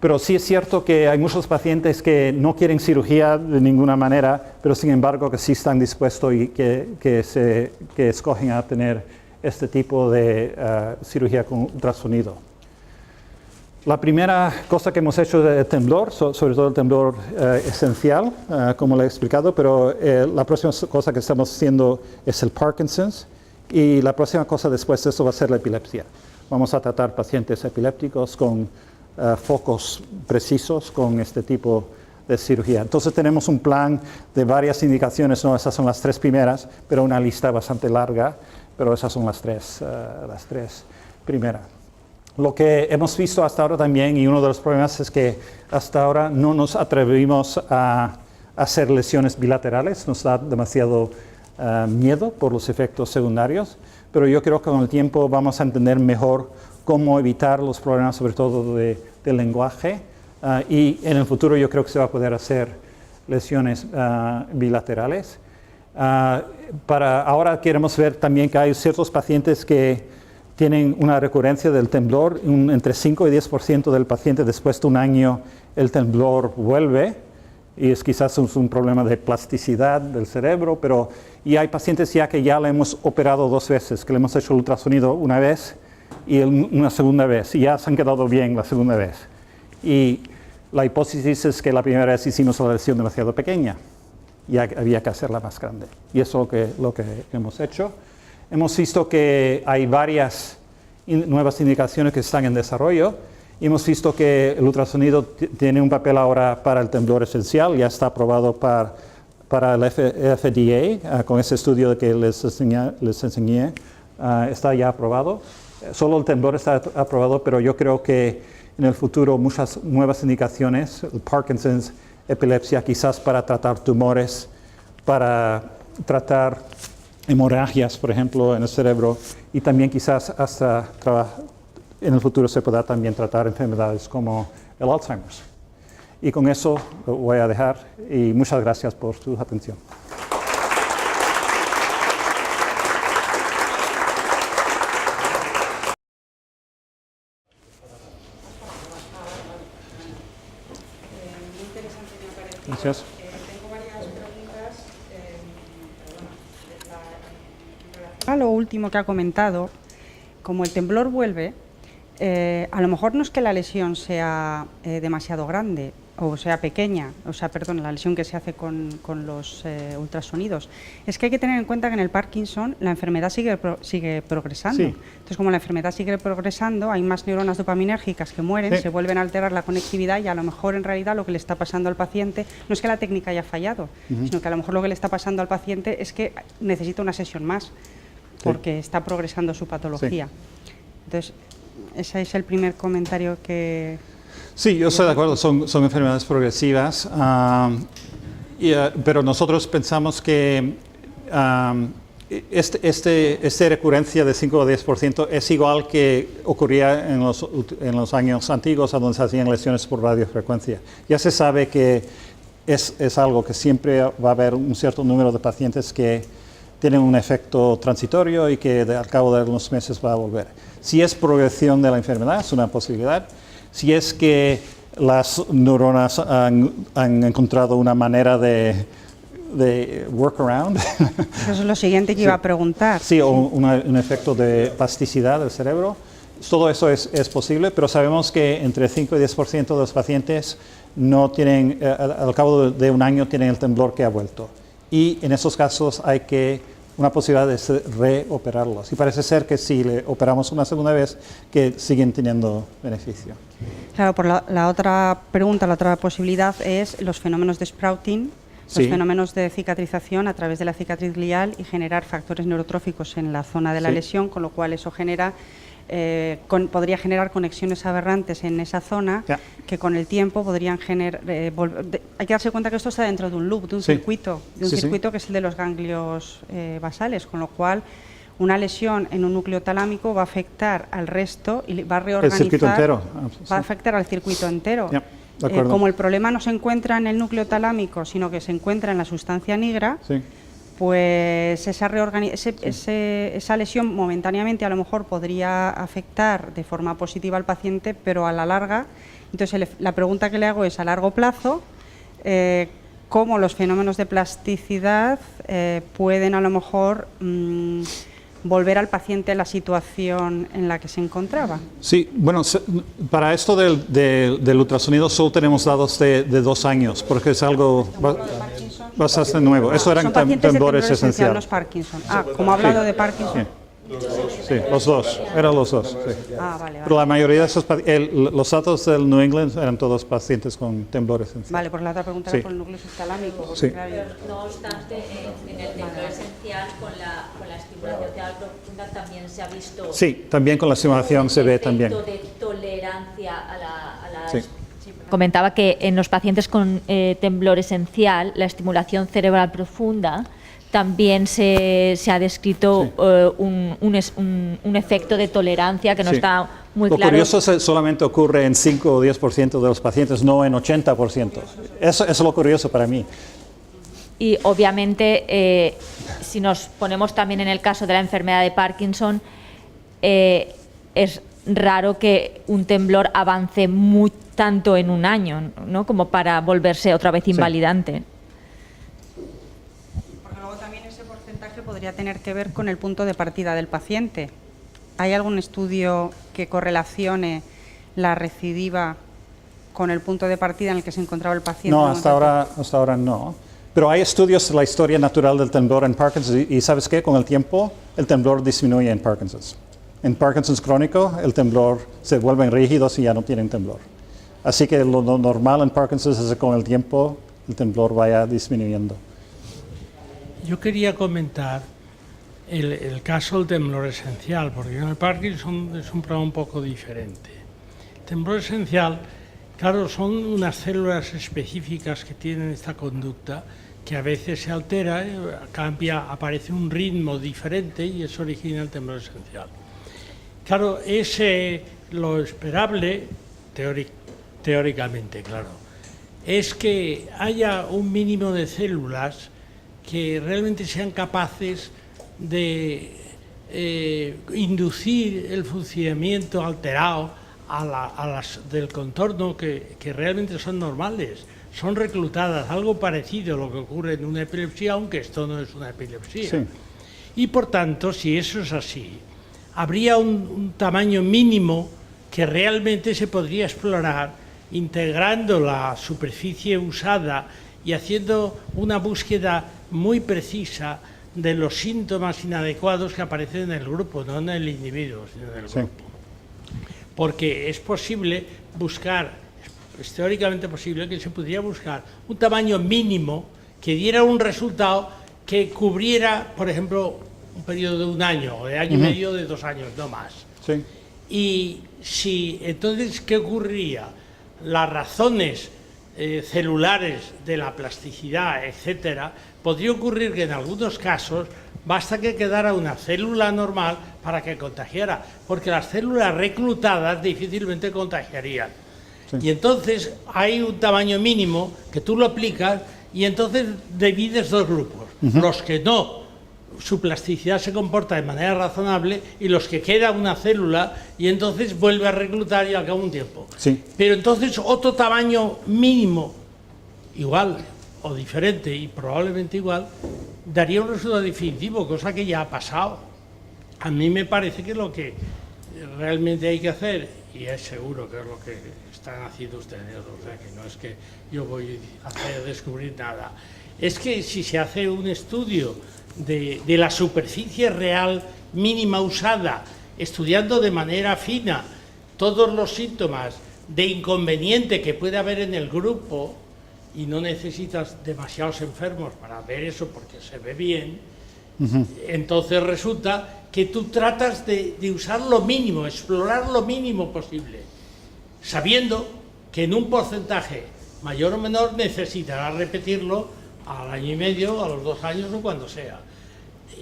Pero sí es cierto que hay muchos pacientes que no quieren cirugía de ninguna manera, pero sin embargo que sí están dispuestos y que escogen a tener este tipo de cirugía con ultrasonido. La primera cosa que hemos hecho de temblor, sobre todo el temblor esencial, como le he explicado, pero la próxima cosa que estamos haciendo es el Parkinson's, y la próxima cosa después de eso va a ser la epilepsia. Vamos a tratar pacientes epilépticos con focos precisos con este tipo de cirugía. Entonces tenemos un plan de varias indicaciones, no, esas son las 3 primeras, pero una lista bastante larga, pero esas son las tres primeras. Lo que hemos visto hasta ahora también, y uno de los problemas es que hasta ahora no nos atrevimos a hacer lesiones bilaterales, nos da demasiado miedo por los efectos secundarios, pero yo creo que con el tiempo vamos a entender mejor cómo evitar los problemas, sobre todo del lenguaje, y en el futuro yo creo que se va a poder hacer lesiones bilaterales. Ahora queremos ver también que hay ciertos pacientes que tienen una recurrencia del temblor, entre 5 y 10% del paciente después de un año el temblor vuelve, y es quizás un problema de plasticidad del cerebro, y hay pacientes ya que ya le hemos operado 2 veces, que le hemos hecho el ultrasonido una vez y una segunda vez, y ya se han quedado bien la segunda vez. Y la hipótesis es que la primera vez hicimos la lesión demasiado pequeña, y había que hacerla más grande, y eso es lo que hemos hecho. Hemos visto que hay varias nuevas indicaciones que están en desarrollo, y hemos visto que el ultrasonido tiene un papel ahora para el temblor esencial, ya está aprobado para el FDA, con ese estudio que les enseñé, está ya aprobado. Solo el temblor está aprobado, pero yo creo que en el futuro muchas nuevas indicaciones, el Parkinson's, epilepsia, quizás para tratar tumores, para tratar hemorragias, por ejemplo, en el cerebro, y también quizás hasta en el futuro se pueda también tratar enfermedades como el Alzheimer's. Y con eso lo voy a dejar, y muchas gracias por su atención. Gracias. Tengo varias preguntas. A lo último que ha comentado, como el temblor vuelve, a lo mejor no es que la lesión sea demasiado grande o sea pequeña, la lesión que se hace con los ultrasonidos, es que hay que tener en cuenta que en el Parkinson la enfermedad sigue progresando. Sí. Entonces, como la enfermedad sigue progresando, hay más neuronas dopaminérgicas que mueren, Sí. se vuelven a alterar la conectividad, y a lo mejor en realidad lo que le está pasando al paciente no es que la técnica haya fallado, sino que a lo mejor lo que le está pasando al paciente es que necesita una sesión más, porque está progresando su patología. Entonces, ese es el primer comentario que... Sí, yo estoy de acuerdo, son enfermedades progresivas. Pero nosotros pensamos que esta recurrencia de 5 o 10% es igual que ocurría en los años antiguos, a donde se hacían lesiones por radiofrecuencia. Ya se sabe que es algo que siempre va a haber un cierto número de pacientes que tienen un efecto transitorio y que al cabo de unos meses va a volver. Si es progresión de la enfermedad, es una posibilidad. Si es que las neuronas han encontrado una manera de workaround. Eso es lo siguiente que iba a preguntar. Sí, o un efecto de plasticidad del cerebro. Todo eso es posible, pero sabemos que entre 5 y 10% de los pacientes no tienen, al cabo de un año tienen el temblor que ha vuelto. Y en esos casos hay una posibilidad de reoperarlos. Y parece ser que si le operamos una segunda vez, que siguen teniendo beneficio. Claro, por la otra pregunta, la otra posibilidad es los fenómenos de sprouting, Sí. los fenómenos de cicatrización a través de la cicatriz glial y generar factores neurotróficos en la zona de la Sí. lesión, con lo cual eso genera, podría generar conexiones aberrantes en esa zona, Ya. que con el tiempo podrían generar... hay que darse cuenta que esto está dentro de un loop, de un Sí. circuito, Sí, sí. que es el de los ganglios basales, con lo cual una lesión en un núcleo talámico va a afectar al resto y va a reorganizar... El circuito entero. Va a afectar al circuito entero. Ya, de acuerdo. Como el problema no se encuentra en el núcleo talámico, sino que se encuentra en la sustancia nigra, Sí. pues esa lesión momentáneamente a lo mejor podría afectar de forma positiva al paciente, pero a la larga, entonces la pregunta que le hago es a largo plazo, cómo los fenómenos de plasticidad pueden a lo mejor volver al paciente a la situación en la que se encontraba. Sí, bueno, para esto del ultrasonido solo tenemos datos de 2 años, porque es algo bastante nuevo. Eso eran Son pacientes de temblor temblores esencial, esenciales. no es Parkinson. como ha hablado de Parkinson. Sí, los dos, eran los dos. Sí. Vale. Pero la mayoría de esos los datos del New England eran todos pacientes con temblor esencial. Vale, pues la otra pregunta Sí. era por el núcleo subtalámico. porque, Sí. claro, No obstante, en el temblor esencial, con la estimulación cerebral profunda también se ha visto... Sí, también con la simulación se ve también. Un efecto de tolerancia a la Sí. Comentaba que en los pacientes con temblor esencial, la estimulación cerebral profunda también se ha descrito un efecto de tolerancia que no Sí. está muy Lo claro. curioso es que solamente ocurre en 5 o 10% de los pacientes, no en 80%. Eso es lo curioso para mí. Y obviamente, si nos ponemos también en el caso de la enfermedad de Parkinson, es raro que un temblor avance tanto en un año, ¿no? Como para volverse otra vez invalidante. Porque luego también ese porcentaje podría tener que ver con el punto de partida del paciente. ¿Hay algún estudio que correlacione la recidiva con el punto de partida en el que se encontraba el paciente? No, hasta ahora no. Pero hay estudios de la historia natural del temblor en Parkinson y ¿sabes qué? Con el tiempo el temblor disminuye en Parkinson. En Parkinson's crónico el temblor se vuelven rígidos y ya no tienen temblor. Así que lo normal en Parkinson es que con el tiempo el temblor vaya disminuyendo. Yo quería comentar el caso del temblor esencial, porque en el Parkinson es un problema un poco diferente. El temblor esencial, claro, son unas células específicas que tienen esta conducta que a veces se altera, cambia, aparece un ritmo diferente y eso origina el temblor esencial. Claro, es lo esperable, teóricamente, claro, es que haya un mínimo de células que realmente sean capaces de inducir el funcionamiento alterado a las del contorno que realmente son normales, son reclutadas, algo parecido a lo que ocurre en una epilepsia, aunque esto no es una epilepsia. Sí. Y por tanto, si eso es así, habría un tamaño mínimo que realmente se podría explorar integrando la superficie usada y haciendo una búsqueda muy precisa de los síntomas inadecuados que aparecen en el grupo, no en el individuo, sino en el Sí. grupo. Porque es posible buscar, es teóricamente posible que se pudiera buscar un tamaño mínimo que diera un resultado que cubriera, por ejemplo, un periodo de 1 año o de año y medio, de 2 años, no más. Sí. Y si entonces, ¿qué ocurriría? Las razones celulares de la plasticidad, etcétera, podría ocurrir que en algunos casos basta que quedara una célula normal para que contagiara, porque las células reclutadas difícilmente contagiarían. Sí. Y entonces hay un tamaño mínimo que tú lo aplicas y entonces divides dos grupos, los que no, su plasticidad se comporta de manera razonable, y los que queda una célula y entonces vuelve a reclutar y al cabo de un tiempo. Sí. Pero entonces otro tamaño mínimo, igual o diferente y probablemente igual, daría un resultado definitivo, cosa que ya ha pasado. A mí me parece que lo que realmente hay que hacer, y es seguro que es lo que están haciendo ustedes, o sea que no es que yo voy a hacer descubrir nada, es que si se hace un estudio de la superficie real mínima usada, estudiando de manera fina todos los síntomas de inconveniente que puede haber en el grupo, y no necesitas demasiados enfermos para ver eso porque se ve bien, entonces resulta que tú tratas de usar lo mínimo, explorar lo mínimo posible, sabiendo que en un porcentaje mayor o menor necesitarás repetirlo al año y medio, a los 2 años o cuando sea.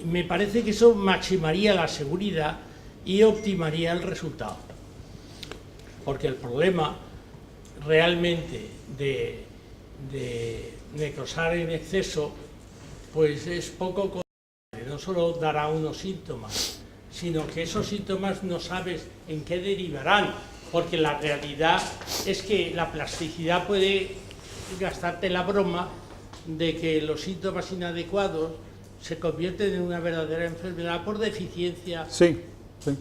Me parece que eso maximaría la seguridad y optimaría el resultado. Porque el problema realmente de necrosar en exceso, pues es poco controlable. No solo dará unos síntomas, sino que esos síntomas no sabes en qué derivarán, porque la realidad es que la plasticidad puede gastarte la broma de que los síntomas inadecuados se convierten en una verdadera enfermedad por deficiencia. Sí, sí.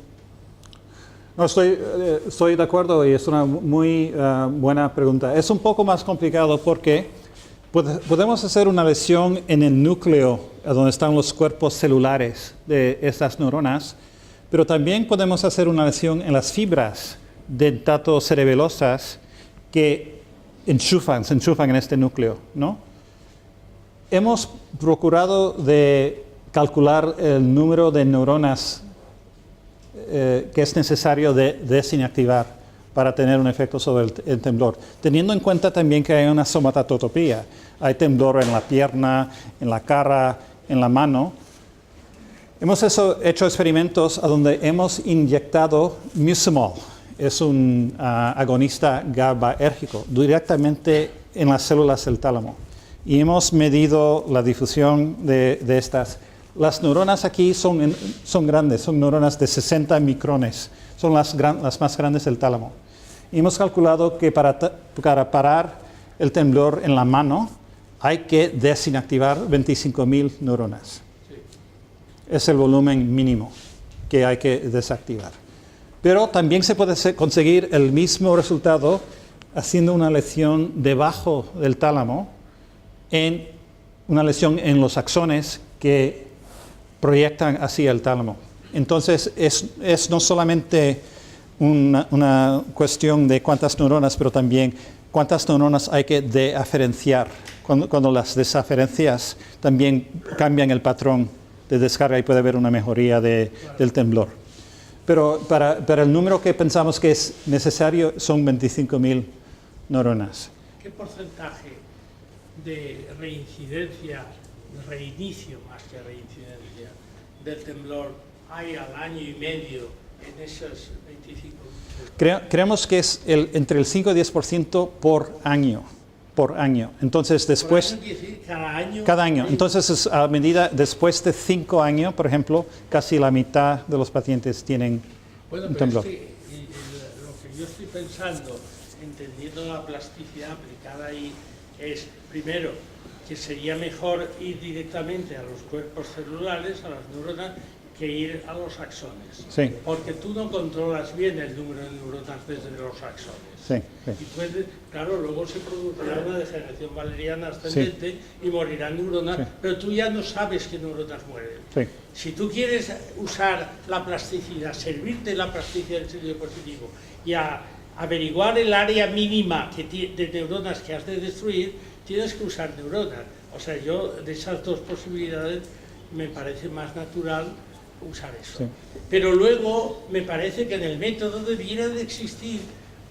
No, estoy de acuerdo y es una muy buena pregunta. Es un poco más complicado porque podemos hacer una lesión en el núcleo, donde están los cuerpos celulares de estas neuronas, pero también podemos hacer una lesión en las fibras dentato-cerebelosas que se enchufan en este núcleo, ¿no? Hemos procurado de calcular el número de neuronas que es necesario desinactivar para tener un efecto sobre el temblor, teniendo en cuenta también que hay una somatotopía. Hay temblor en la pierna, en la cara, en la mano. Hemos hecho experimentos a donde hemos inyectado Mucimol, es un agonista GABAérgico, directamente en las células del tálamo. Y hemos medido la difusión de estas. Las neuronas aquí son grandes, son neuronas de 60 micrones, son las más grandes del tálamo. Y hemos calculado que para parar el temblor en la mano hay que desinactivar 25.000 neuronas. Es el volumen mínimo que hay que desactivar. Pero también se puede conseguir el mismo resultado haciendo una lesión debajo del tálamo, en una lesión en los axones que proyectan hacia el tálamo. Entonces es no solamente una cuestión de cuántas neuronas, pero también cuántas neuronas hay que deaferenciar. Cuando las desaferencias también cambian el patrón de descarga y puede haber una mejoría del temblor. Pero para el número que pensamos que es necesario son 25.000 neuronas. ¿Qué porcentaje de reincidencia, reinicio más que reincidencia, del temblor hay al año y medio en esos 25.000? Creemos que es entre el 5 y 10% por año. Entonces después... ¿Por año quiere decir cada año? Cada año. Entonces a medida, después de 5 años, por ejemplo, casi la mitad de los pacientes tienen un temblor. Es que, lo que yo estoy pensando, entendiendo la plasticidad aplicada ahí, es, primero, que sería mejor ir directamente a los cuerpos celulares, a las neuronas, que ir a los axones. Sí. Porque tú no controlas bien el número de neuronas desde los axones. Sí, sí. Y puede, claro, luego se producirá una degeneración valeriana ascendente y morirán neuronas, pero tú ya no sabes qué neuronas mueren. Sí. Si tú quieres usar la plasticidad, servirte la plasticidad del sentido positivo y averiguar el área mínima de neuronas que has de destruir, tienes que usar neuronas. O sea, yo de esas dos posibilidades me parece más natural usar eso. Sí. Pero luego me parece que en el método debiera de existir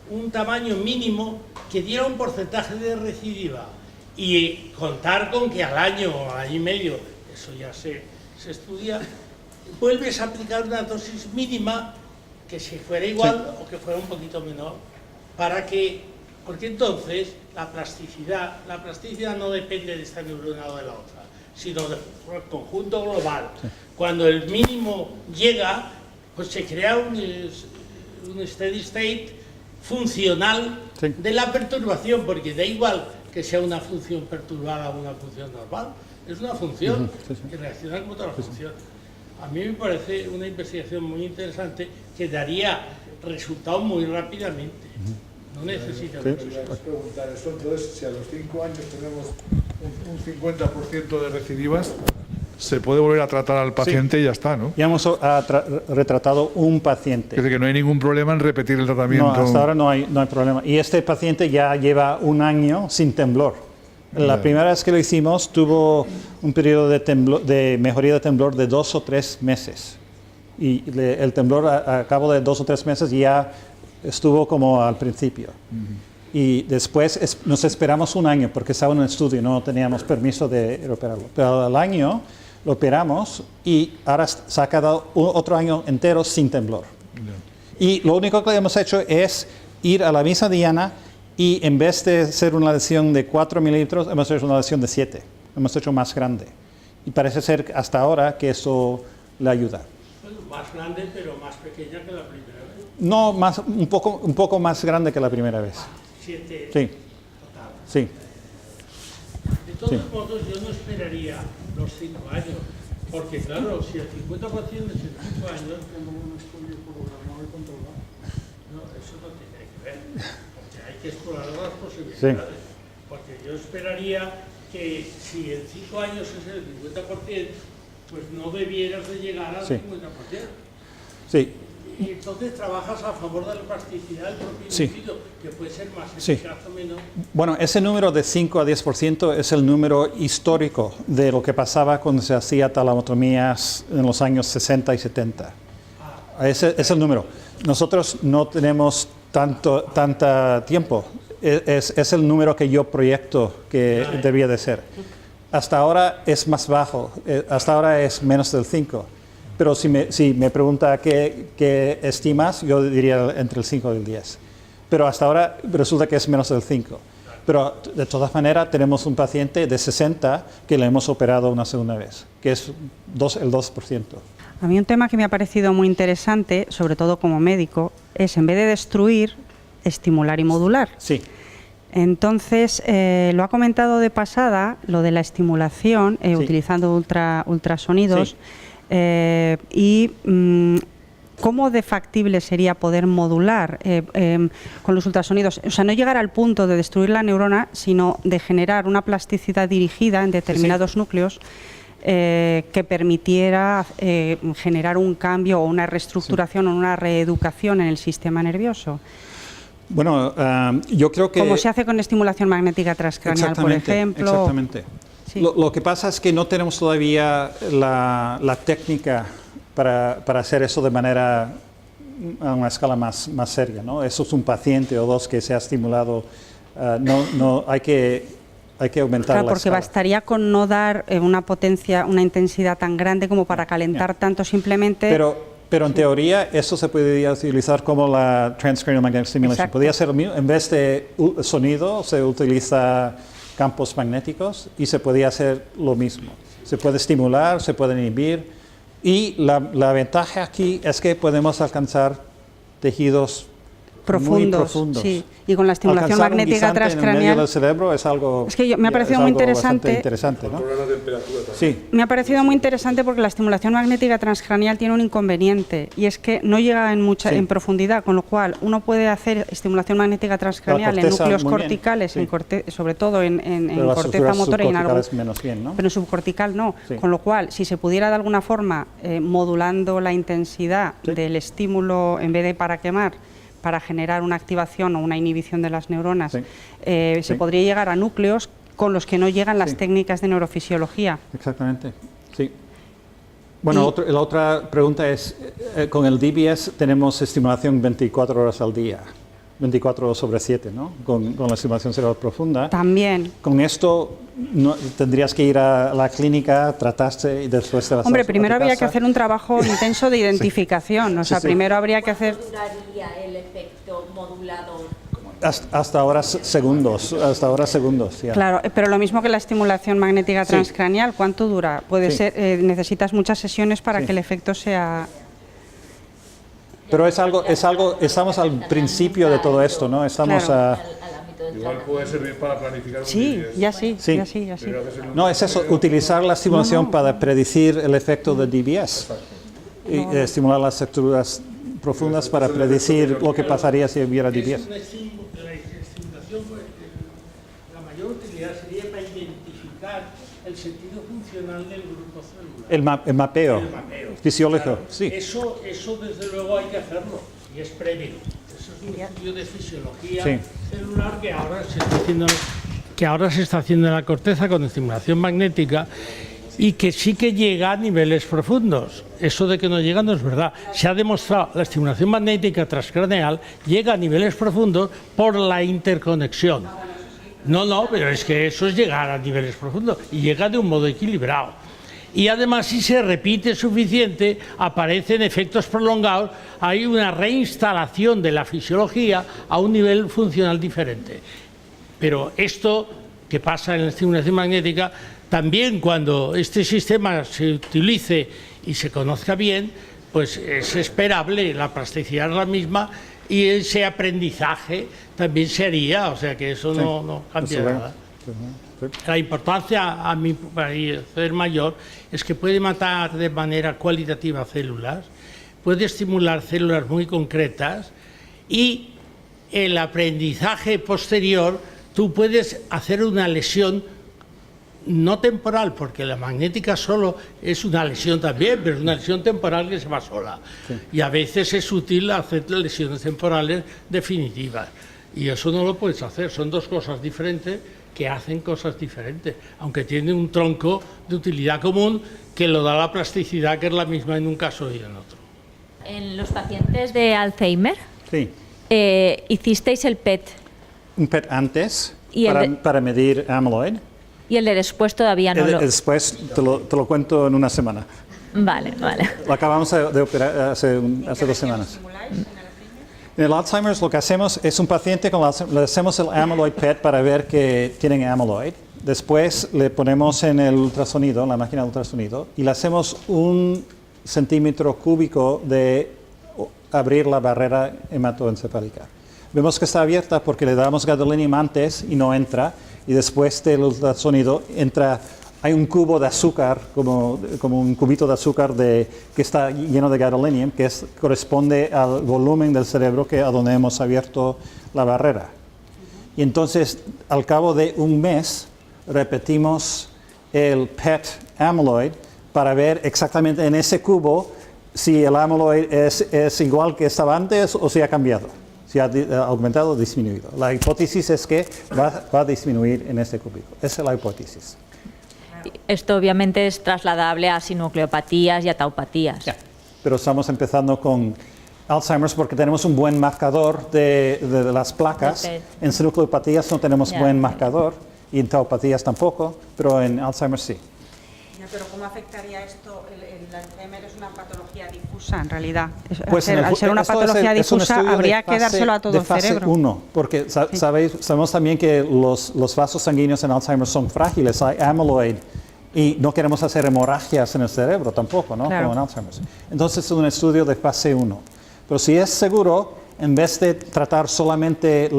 un tamaño mínimo que diera un porcentaje de recidiva y contar con que al año o al año y medio, eso ya se estudia, vuelves a aplicar una dosis mínima que si fuera igual o que fuera un poquito menor, porque entonces la plasticidad no depende de esta neurona o de la otra, sino del conjunto global. Cuando el mínimo llega, pues se crea un steady state funcional de la perturbación, porque da igual que sea una función perturbada o una función normal, es una función que reacciona como otra función. A mí me parece una investigación muy interesante que daría resultados muy rápidamente. No necesita mucho. Preguntar eso, entonces, si a los 5 años tenemos un 50% de recidivas, se puede volver a tratar al paciente y ya está, ¿no? Ya hemos retratado un paciente. Es decir, que no hay ningún problema en repetir el tratamiento. No, hasta ahora no hay problema. Y este paciente ya lleva 1 año sin temblor. La primera vez que lo hicimos tuvo un periodo de mejoría de temblor de 2 o 3 meses. Y el temblor a cabo de 2 o 3 meses ya estuvo como al principio. Y después nos esperamos 1 año porque estaba en un estudio, no teníamos permiso de operarlo. Pero al año lo operamos y ahora se ha quedado otro año entero sin temblor. Y lo único que hemos hecho es ir a la misma diana y en vez de ser una lesión de 4 milímetros, hemos hecho una lesión de 7. Hemos hecho más grande. Y parece ser hasta ahora que eso le ayuda. Bueno, más grande, pero más pequeña que la primera vez. No, un poco más grande que la primera vez. 7 Sí. total. Sí. De todos modos, yo no esperaría los 5 años, porque claro, si el 50% es en 5 años, tenemos un estudio programado y controlado. No, eso no tiene que ver, porque hay que explorar las posibilidades. Porque yo esperaría que si en 5 años es el 50%, pues no debieras de llegar al 50%. Sí. Y entonces trabajas a favor de la plasticidad del propio individuo, que puede ser más eficaz o menos. Bueno, ese número de 5 a 10% es el número histórico de lo que pasaba cuando se hacía talamotomías en los años 60 y 70. Ese es el número. Nosotros no tenemos tanto tiempo. Es el número que yo proyecto que debía de ser. Hasta ahora es más bajo. Hasta ahora es menos del 5. Pero si me pregunta qué estimas, yo diría entre el 5 y el 10. Pero hasta ahora resulta que es menos del 5. Pero de todas maneras tenemos un paciente de 60 que le hemos operado una segunda vez, que es el 2%. A mí un tema que me ha parecido muy interesante, sobre todo como médico, es en vez de destruir, estimular y modular. Sí. Entonces, lo ha comentado de pasada, lo de la estimulación, utilizando ultrasonidos. Sí. Y cómo de factible sería poder modular con los ultrasonidos, o sea, no llegar al punto de destruir la neurona, sino de generar una plasticidad dirigida en determinados núcleos que permitiera generar un cambio o una reestructuración o una reeducación en el sistema nervioso. Bueno, yo creo que... Como se hace con estimulación magnética transcraneal, por ejemplo. Exactamente. Sí. Lo que pasa es que no tenemos todavía la técnica para hacer eso de manera a una escala más seria, ¿no? Eso es un paciente o dos que se ha estimulado. Hay que aumentar la porque escala. Bastaría con no dar una potencia, una intensidad tan grande como para calentar tanto simplemente. Pero en teoría eso se podría utilizar como la transcranial magnetic stimulation. Podría ser lo mismo. En vez de sonido se utiliza campos magnéticos y se podía hacer lo mismo. Se puede estimular, se puede inhibir y la ventaja aquí es que podemos alcanzar tejidos muy profundos. Sí. Y con la estimulación alcanzar magnética transcranial en el medio del cerebro es algo. Es que me ha parecido muy interesante. ¿No? Sí. Me ha parecido muy interesante porque la estimulación magnética transcranial tiene un inconveniente y es que no llega en profundidad, con lo cual uno puede hacer estimulación magnética transcranial en núcleos corticales, sobre todo en corteza motora y en algo. Menos bien, ¿no? Pero en subcortical no. Sí. Con lo cual, si se pudiera de alguna forma modulando la intensidad del estímulo en vez de para quemar, para generar una activación o una inhibición de las neuronas, se podría llegar a núcleos con los que no llegan las técnicas de neurofisiología. Exactamente, sí. Bueno, la otra pregunta es, con el DBS tenemos estimulación 24 horas al día. 24/7, ¿no? Con la estimulación cerebral profunda. También. Con esto tendrías que ir a la clínica, tratarse y después te vas Hombre, a primero tu habría casa. que hacer un trabajo intenso de identificación. O sea, Sí. primero habría que hacer... ¿Cuánto duraría el efecto modulador? Hasta ahora segundos, ya. Claro, pero lo mismo que la estimulación magnética Sí. transcranial, ¿cuánto dura? Puede Sí. ser, necesitas muchas sesiones para Sí. que el efecto sea... Pero es algo, estamos al principio de todo esto, ¿no? Estamos Claro. Al ámbito del Igual puede servir para planificar un Sí, DBS. ya sí, Sí. ya sí, ya sí. Pero haces el- No, es eso, utilizar la estimulación para predecir el efecto de DBS. Y estimular las estructuras profundas para predecir lo que pasaría si hubiera DBS. La estimulación, la mayor utilidad sería para identificar el sentido funcional del grupo celular. El mapeo, El mapeo. fisiológico, Claro, sí. Eso desde luego hay que hacerlo y es previo. Eso es un estudio de fisiología Sí. celular que ahora se está haciendo en la corteza con estimulación magnética y que sí que llega a niveles profundos. Eso de que no llega no es verdad. Se ha demostrado, la estimulación magnética transcraneal llega a niveles profundos por la interconexión. No, pero es que eso es llegar a niveles profundos y llega de un modo equilibrado. Y además, si se repite suficiente, aparecen efectos prolongados, hay una reinstalación de la fisiología a un nivel funcional diferente. Pero esto que pasa en la estimulación magnética, también cuando este sistema se utilice y se conozca bien, pues es esperable, la plasticidad es la misma y ese aprendizaje también se haría, o sea que eso no cambia Eso, nada. sí. La importancia, a mi parecer mayor, es que puede matar de manera cualitativa células, puede estimular células muy concretas y el aprendizaje posterior, tú puedes hacer una lesión no temporal, porque la magnética solo es una lesión también, pero es una lesión temporal que se va sola. Y a veces es útil hacer lesiones temporales definitivas. Y eso no lo puedes hacer, son dos cosas diferentes que hacen cosas diferentes, aunque tienen un tronco de utilidad común que lo da la plasticidad, que es la misma en un caso y en otro. En los pacientes de Alzheimer, Sí. hicisteis el PET Un PET antes ¿Y el para medir amyloid. y el de después todavía no lo... Después te lo cuento en una semana. Vale. Lo acabamos de operar hace 2 semanas. En el Alzheimer's lo que hacemos es un paciente, le hacemos el amyloid PET para ver que tienen amyloid. Después le ponemos en el ultrasonido, en la máquina de ultrasonido, y le hacemos 1 centímetro cúbico de abrir la barrera hematoencefálica. Vemos que está abierta porque le damos gadolinium antes y no entra, y después del ultrasonido entra. Hay un cubo de azúcar, como un cubito de azúcar que está lleno de gadolinium, que corresponde al volumen del cerebro a donde hemos abierto la barrera. Y entonces, al cabo de 1 mes, repetimos el PET amyloid para ver exactamente en ese cubo si el amyloid es igual que estaba antes o si ha cambiado, si ha aumentado o disminuido. La hipótesis es que va a disminuir en ese cúbico. Esa es la hipótesis. Esto obviamente es trasladable a sinucleopatías y a taupatías. Ya. Pero estamos empezando con Alzheimer's porque tenemos un buen marcador de las placas. Okay. En sinucleopatías no tenemos Ya. buen marcador y en taupatías tampoco, pero en Alzheimer's sí. Pero ¿cómo afectaría esto? El Alzheimer es una patología difusa, en realidad. Pues Al ser una esto patología es un difusa, estudio habría de que dárselo a todo de el fase cerebro. 1, porque sabemos también que los vasos sanguíneos en Alzheimer son frágiles, hay amyloid y no queremos hacer hemorragias en el cerebro tampoco, ¿no? Claro. Como en Alzheimer. Entonces es un estudio de fase 1. Pero si es seguro, en vez de tratar solamente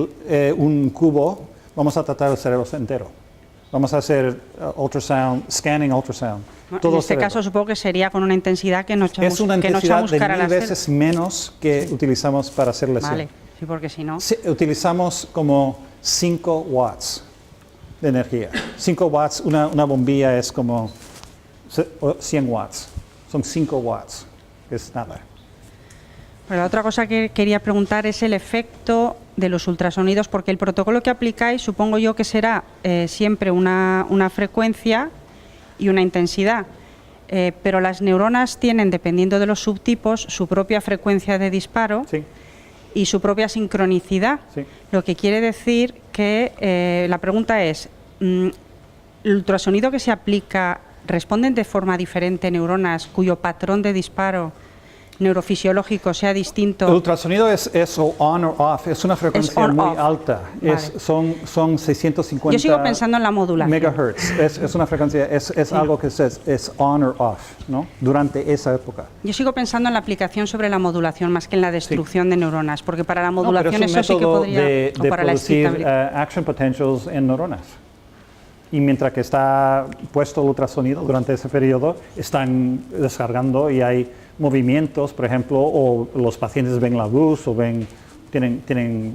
un cubo, vamos a tratar el cerebro entero. Vamos a hacer scanning ultrasound. En todo el este cerebro. caso supongo que sería con una intensidad que no echamos, Es una que no intensidad echamos de cara a 1000 la veces menos que utilizamos para hacer lesión. Vale, sí, porque si no... Sí, utilizamos como 5 watts de energía. 5 watts, una bombilla es como 100 watts. Son 5 watts, que es nada. Pero la otra cosa que quería preguntar es el efecto de los ultrasonidos, porque el protocolo que aplicáis supongo yo que será siempre una frecuencia y una intensidad, pero las neuronas tienen, dependiendo de los subtipos, su propia frecuencia de disparo. Sí. y su propia sincronicidad. Sí. Lo que quiere decir que la pregunta es, ¿el ultrasonido que se aplica responden de forma diferente neuronas cuyo patrón de disparo neurofisiológico sea distinto? El ultrasonido es o on o off, es una frecuencia on, muy off. alta, Vale. son 650 Yo sigo pensando en la modulación. megahertz, es una frecuencia, es algo que es on or off, ¿no? Durante esa época. Yo sigo pensando en la aplicación sobre la modulación más que en la destrucción de neuronas, porque para la No, pero modulación es un eso sí que método podría, de o para la producir excitabilidad. action potentials en neuronas. Y mientras que está puesto el ultrasonido durante ese periodo, están descargando y hay movimientos, por ejemplo, o los pacientes ven la luz o tienen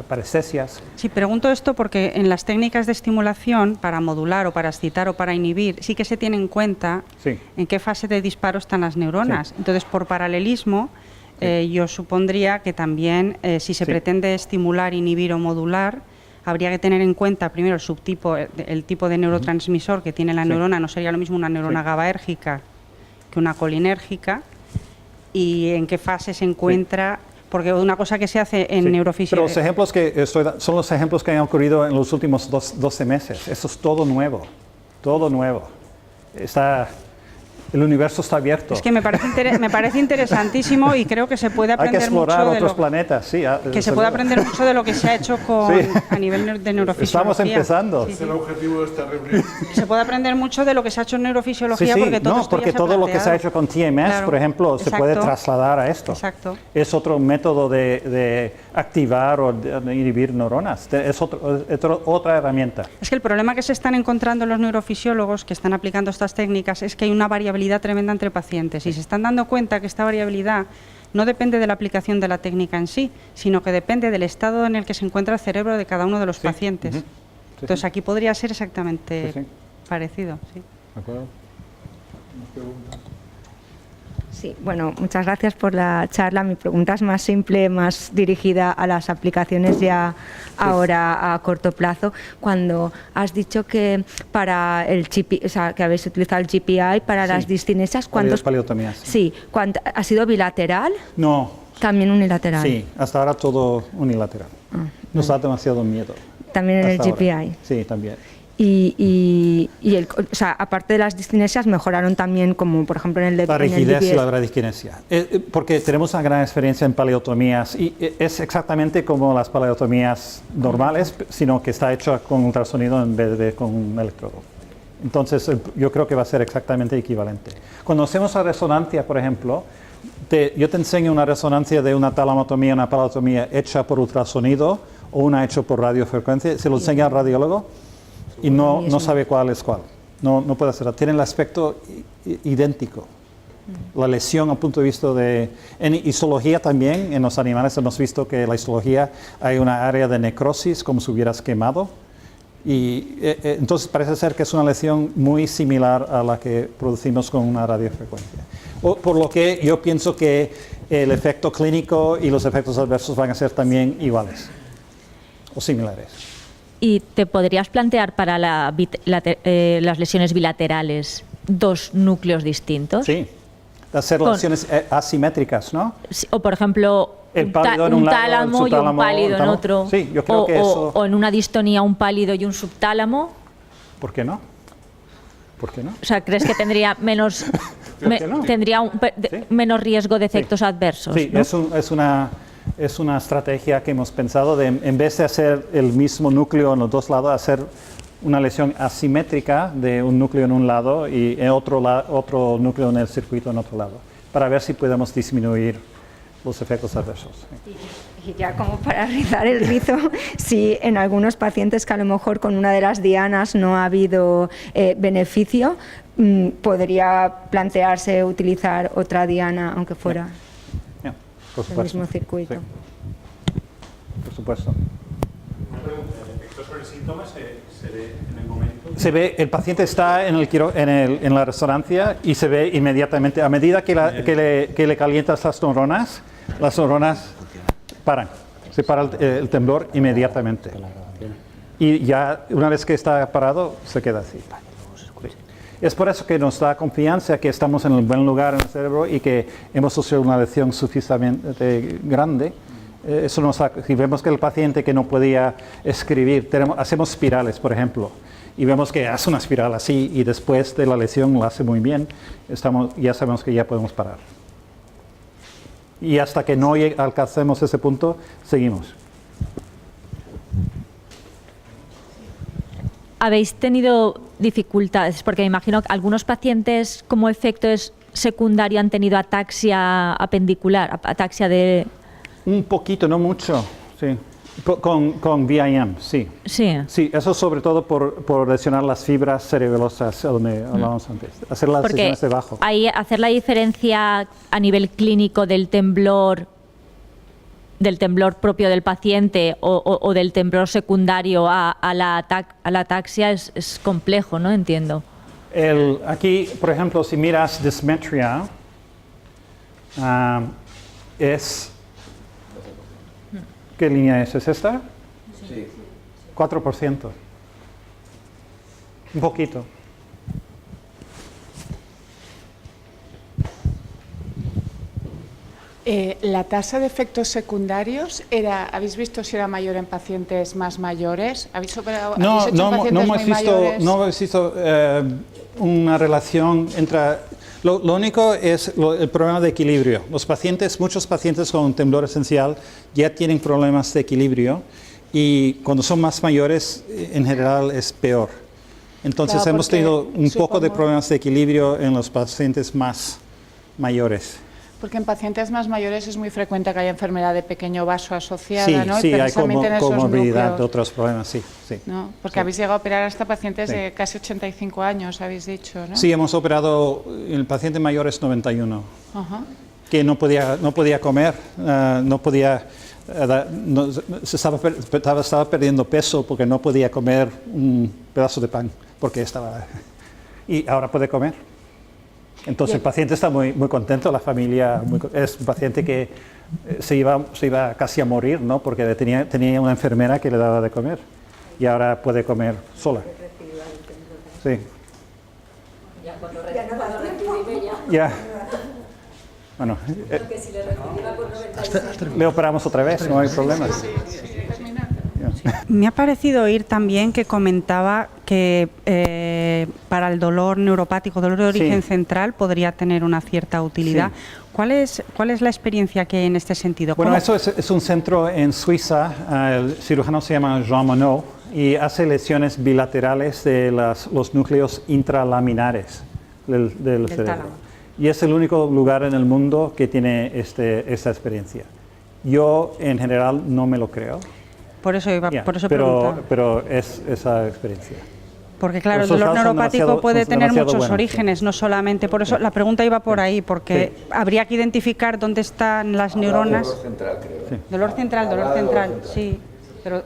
parestesias. Sí, pregunto esto porque en las técnicas de estimulación, para modular o para excitar o para inhibir, sí que se tiene en cuenta Sí. en qué fase de disparo están las neuronas. Sí. Entonces, por paralelismo, yo supondría que también, si se Sí. pretende estimular, inhibir o modular, habría que tener en cuenta primero el subtipo, el tipo de neurotransmisor que tiene la Sí. neurona. No sería lo mismo una neurona Sí. GABAérgica que una colinérgica, y en qué fase se encuentra, porque una cosa que se hace en Sí. neurofisiología... Pero los ejemplos que son los ejemplos que han ocurrido en los últimos 12 meses. Eso es todo nuevo, todo nuevo. El universo está abierto. Es que me parece interesantísimo y creo que se puede Hay que aprender explorar mucho de otros lo planetas, sí. que se puede aprender mucho de lo que se ha hecho Sí. a nivel de neurofisiología. Estamos empezando. Sí, Es sí. el objetivo de esta reunión. Se puede aprender mucho de lo que se ha hecho en Sí, neurofisiología sí, porque todo no, esto ya porque se ha todo lo que se ha planteado. hecho con TMS, Claro, por ejemplo, se puede exacto. trasladar a esto. Exacto. Es otro método de activar o de inhibir neuronas. Es otra herramienta. Es que el problema que se están encontrando los neurofisiólogos que están aplicando estas técnicas es que hay una variabilidad tremenda entre pacientes y se están dando cuenta que esta variabilidad no depende de la aplicación de la técnica en sí, sino que depende del estado en el que se encuentra el cerebro de cada uno de los Sí. pacientes. Ujú. Sí, Entonces sí. aquí podría ser exactamente Sí, sí. parecido. Sí. ¿De acuerdo? Sí, bueno, muchas gracias por la charla. Mi pregunta es más simple, más dirigida a las aplicaciones ya ahora a corto plazo. Cuando has dicho que para el GPI, o sea, que habéis utilizado el GPI para Sí. las discinesias, ¿cuántos? Paleotomías. Sí, ¿ha sido bilateral? No, También unilateral. sí, hasta ahora todo unilateral. Nos da demasiado miedo. También en el hasta ahora. GPI. Sí, también. O sea, aparte de las discinesias, mejoraron también, como por ejemplo en el La en el rigidez y DBS. la bradykinesia. Porque tenemos una gran experiencia en paleotomías y es exactamente como las paleotomías normales, sino que está hecha con ultrasonido en vez de con un electrodo. Entonces, yo creo que va a ser exactamente equivalente. Cuando hacemos la resonancia, por ejemplo, yo te enseño una resonancia de una talamotomía, una paleotomía hecha por ultrasonido o una hecha por radiofrecuencia, se lo enseña al radiólogo y no sabe cuál es cuál. No puede hacerlo. Tienen el aspecto idéntico. La lesión, a punto de vista de... En histología también, en los animales hemos visto que en la histología hay una área de necrosis, como si hubieras quemado. Y entonces parece ser que es una lesión muy similar a la que producimos con una radiofrecuencia. Por lo que yo pienso que el efecto clínico y los efectos adversos van a ser también iguales o similares. ¿Y te podrías plantear para las lesiones bilaterales dos núcleos distintos? Sí, hacer lesiones asimétricas, ¿no? Sí, o por ejemplo, El pálido en un lado, el tálamo y un subtálamo, pálido en tálamo. otro. Sí, yo creo que eso... O en una distonía un pálido y un subtálamo. ¿Por qué no? ¿Por qué no? O sea, ¿crees que tendría menos, ¿Por qué no? tendría Sí. menos riesgo de efectos adversos? Sí, ¿no? es una estrategia que hemos pensado de, en vez de hacer el mismo núcleo en los dos lados, hacer una lesión asimétrica de un núcleo en un lado y en otro núcleo en el circuito en otro lado, para ver si podemos disminuir los efectos adversos. Sí. Y ya como para rizar el rizo, si en algunos pacientes que a lo mejor con una de las dianas no ha habido beneficio, podría plantearse utilizar otra diana, aunque fuera Yeah, por el supuesto. mismo circuito. Sí. Por supuesto. Una pregunta, ¿el efecto sobre síntomas se ve en el momento? Se ve, el paciente está en la resonancia y se ve inmediatamente, a medida que le calientas las neuronas paran, se para el temblor inmediatamente. Y ya una vez que está parado, se queda así. Es por eso que nos da confianza que estamos en el buen lugar en el cerebro y que hemos hecho una lesión suficientemente grande Si vemos que el paciente que no podía escribir, hacemos espirales, por ejemplo, y vemos que hace una espiral así y después de la lesión lo hace muy bien, ya sabemos que ya podemos parar. Y hasta que no alcancemos ese punto, seguimos. ¿Habéis tenido dificultades? Porque me imagino que algunos pacientes como efecto secundario han tenido ataxia apendicular, ataxia de... Un poquito, no mucho, sí. Con VIM, sí. Sí. Sí, eso sobre todo por lesionar las fibras cerebelosas, donde hablábamos antes. Hacer las lesiones debajo. Ahí hacer la diferencia a nivel clínico del temblor propio del paciente o del temblor secundario a la ataxia es complejo, ¿no? Entiendo. Aquí, por ejemplo, si miras dysmetria, ¿qué línea es? ¿Es esta? Sí. 4%. Un poquito. La tasa de efectos secundarios, ¿habéis visto si era mayor en pacientes más mayores? ¿Habéis operado, no hemos visto una relación entre... Lo único es el problema de equilibrio. Muchos pacientes con temblor esencial ya tienen problemas de equilibrio y cuando son más mayores, en general es peor. Entonces hemos tenido un poco de problemas de equilibrio en los pacientes más mayores. Porque en pacientes más mayores es muy frecuente que haya enfermedad de pequeño vaso asociada, ¿no? Sí, hay comorbilidad de otros problemas, sí. ¿No? Porque habéis llegado a operar hasta pacientes de casi 85 años, habéis dicho, ¿no? Sí, hemos operado, el paciente mayor es 91, que no podía comer, estaba perdiendo peso porque no podía comer un pedazo de pan, porque y ahora puede comer. Entonces el paciente está muy contento, la familia, es un paciente que se iba casi a morir, ¿no? Porque tenía una enfermera que le daba de comer y ahora puede comer sola. Sí. Ya. Bueno, le operamos otra vez, no hay problema. Me ha parecido oír también que comentaba que para el dolor neuropático, dolor de origen central, podría tener una cierta utilidad. Sí. ¿Cuál es la experiencia que hay en este sentido? Bueno, eso es un centro en Suiza, el cirujano se llama Jean Monod y hace lesiones bilaterales de los núcleos intralaminares del cerebro. Tálamo. Y es el único lugar en el mundo que tiene esta experiencia. Yo en general no me lo creo. Por eso preguntaba. Pero es esa experiencia. Porque claro, el dolor neuropático puede tener muchos orígenes, no solamente. Por eso la pregunta iba por ahí, porque habría que identificar dónde están las neuronas. Dolor central, creo. Sí. Dolor central, sí. Pero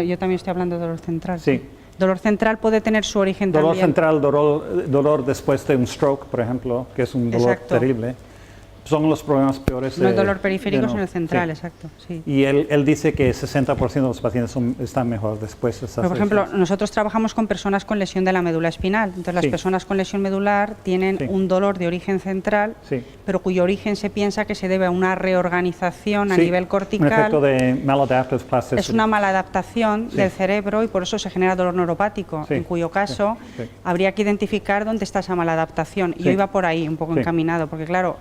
yo también estoy hablando de dolor central. Sí. Dolor central puede tener su origen dolor también. Dolor después de un stroke, por ejemplo, que es un dolor terrible. Son los problemas peores. No el dolor periférico, sino el central, exacto. Sí. Y él dice que 60% de los pacientes están mejor después de esas Por ejemplo, nosotros trabajamos con personas con lesión de la médula espinal. Entonces, las personas con lesión medular tienen un dolor de origen central, pero cuyo origen se piensa que se debe a una reorganización a nivel cortical. Un efecto de maladaptive plasticity. Es una maladaptación del cerebro y por eso se genera dolor neuropático, en cuyo caso habría que identificar dónde está esa maladaptación. Y yo iba por ahí, un poco encaminado, porque claro...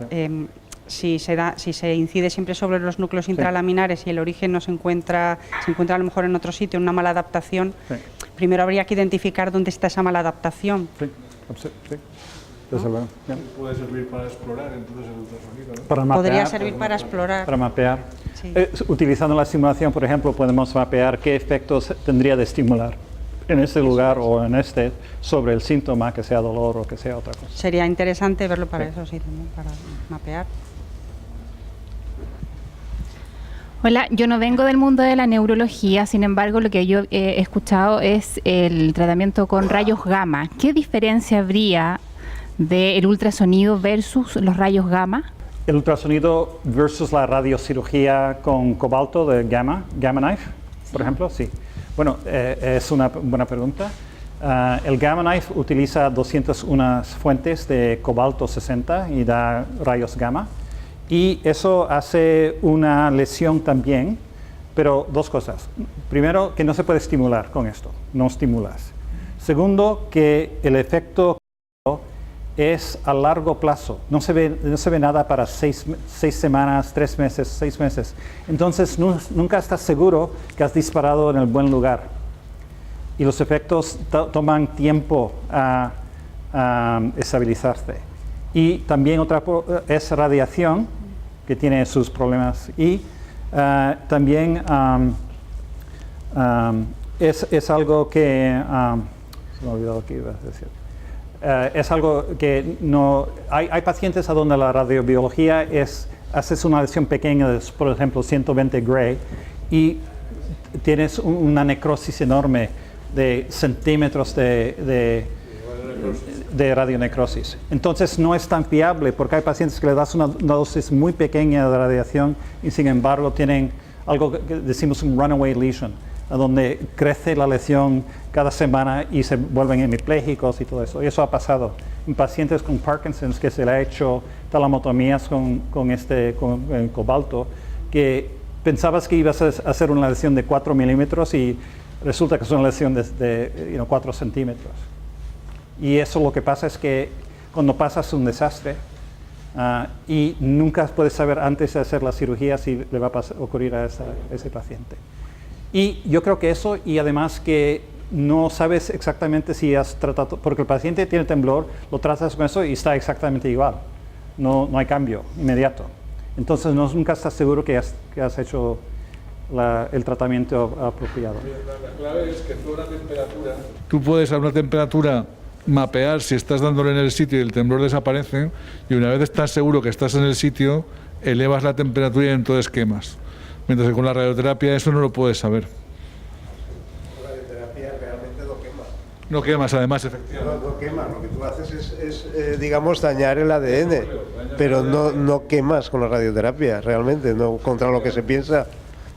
Si se incide siempre sobre los núcleos intralaminares y el origen no se encuentra a lo mejor en otro sitio, en una mala adaptación, primero habría que identificar dónde está esa mala adaptación. Puede servir para explorar entonces el ultrasonido, ¿no? Para mapear, podría servir para explorar. Para mapear. Utilizando la simulación, por ejemplo, podemos mapear qué efectos tendría de estimular en este lugar o en este sobre el síntoma, que sea dolor o que sea otra cosa. Sería interesante verlo para eso, sí, también, para mapear. Hola, yo no vengo del mundo de la neurología, sin embargo lo que yo he escuchado es el tratamiento con rayos gamma. ¿Qué diferencia habría del ultrasonido versus los rayos gamma? El ultrasonido versus la radiocirugía con cobalto de Gamma Knife, por ejemplo, sí. Bueno, es una buena pregunta. El Gamma Knife utiliza 201 fuentes de cobalto 60 y da rayos gamma. Y eso hace una lesión también, pero dos cosas. Primero, que no se puede estimular con esto, no estimulas. Segundo, que el efecto es a largo plazo, no se ve nada para 6 semanas, 3 meses, 6 meses. Entonces nunca estás seguro que has disparado en el buen lugar. Y los efectos toman tiempo a estabilizarse. Y también otra es radiación, que tiene sus problemas. Y también es algo que... se me ha olvidado lo que iba a decir. Es algo que no... Hay pacientes a donde la radiobiología haces una lesión pequeña, de, por ejemplo, 120 Gray, y tienes una necrosis enorme de centímetros de radionecrosis. Entonces no es tan fiable porque hay pacientes que le das una dosis muy pequeña de radiación y sin embargo tienen algo que decimos un runaway lesion, a donde crece la lesión cada semana y se vuelven hemipléjicos y todo eso. Y eso ha pasado en pacientes con Parkinson's que se le ha hecho talamotomías con cobalto, que pensabas que ibas a hacer una lesión de 4 milímetros y resulta que es una lesión de 4 centímetros. Y eso lo que pasa es que cuando pasas un desastre y nunca puedes saber antes de hacer la cirugía si le va a ocurrir a ese paciente. Y yo creo que eso, y además que no sabes exactamente si has tratado, porque el paciente tiene temblor, lo tratas con eso y está exactamente igual. No hay cambio inmediato. Entonces nunca estás seguro que has hecho el tratamiento apropiado. La clave es que tú a una temperatura... Tú puedes a una temperatura mapear si estás dándole en el sitio y el temblor desaparece, y una vez estás seguro que estás en el sitio, elevas la temperatura y entonces quemas. Mientras que con la radioterapia eso no lo puedes saber. La radioterapia realmente no quema. No quemas, además, efectivamente. No quema, lo que tú haces es digamos, dañar el ADN, pero no quemas con la radioterapia, realmente, no contra lo que se piensa,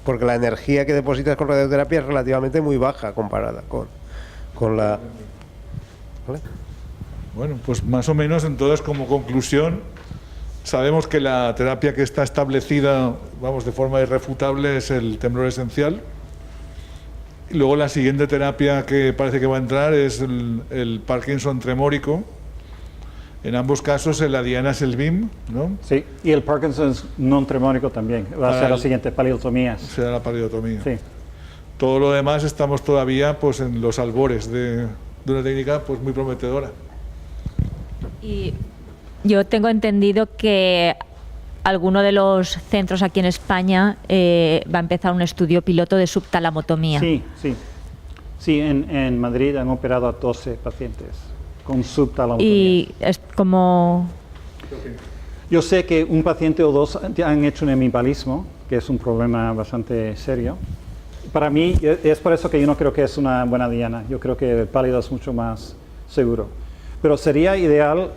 porque la energía que depositas con radioterapia es relativamente muy baja comparada con la... ¿Vale? Bueno, pues más o menos entonces como conclusión, sabemos que la terapia que está establecida, vamos, de forma irrefutable es el temblor esencial. Y luego la siguiente terapia que parece que va a entrar es el Parkinson tremórico. En ambos casos la diana es el BIM, ¿no? Sí, y el Parkinson no tremórico también. Va a ser la siguiente, palidotomía. Será la palidotomía. Sí. Todo lo demás estamos todavía pues en los albores de una técnica pues muy prometedora. Y yo tengo entendido que alguno de los centros aquí en España va a empezar un estudio piloto de subtalamotomía. Sí, en Madrid han operado a 12 pacientes con subtalamotomía. Y es como... Yo sé que un paciente o dos han hecho un hemipalismo, que es un problema bastante serio. Para mí, es por eso que yo no creo que es una buena diana. Yo creo que el pálido es mucho más seguro. Pero sería ideal,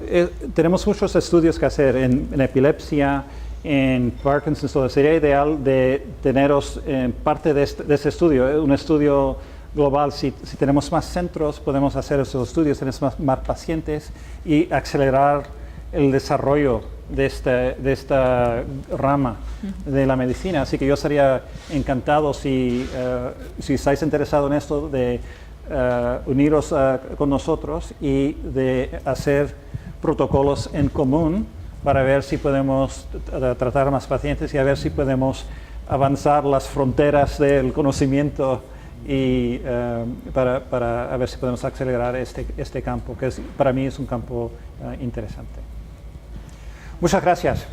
tenemos muchos estudios que hacer en epilepsia, en Parkinson, sería ideal de teneros parte de ese estudio, un estudio global. Si tenemos más centros, podemos hacer esos estudios, tenemos más pacientes y acelerar el desarrollo de esta rama de la medicina. Así que yo estaría encantado si estáis interesados en esto de uniros con nosotros y de hacer protocolos en común para ver si podemos tratar a más pacientes y a ver si podemos avanzar las fronteras del conocimiento y para ver si podemos acelerar este campo, que para mí es un campo interesante. Muchas gracias.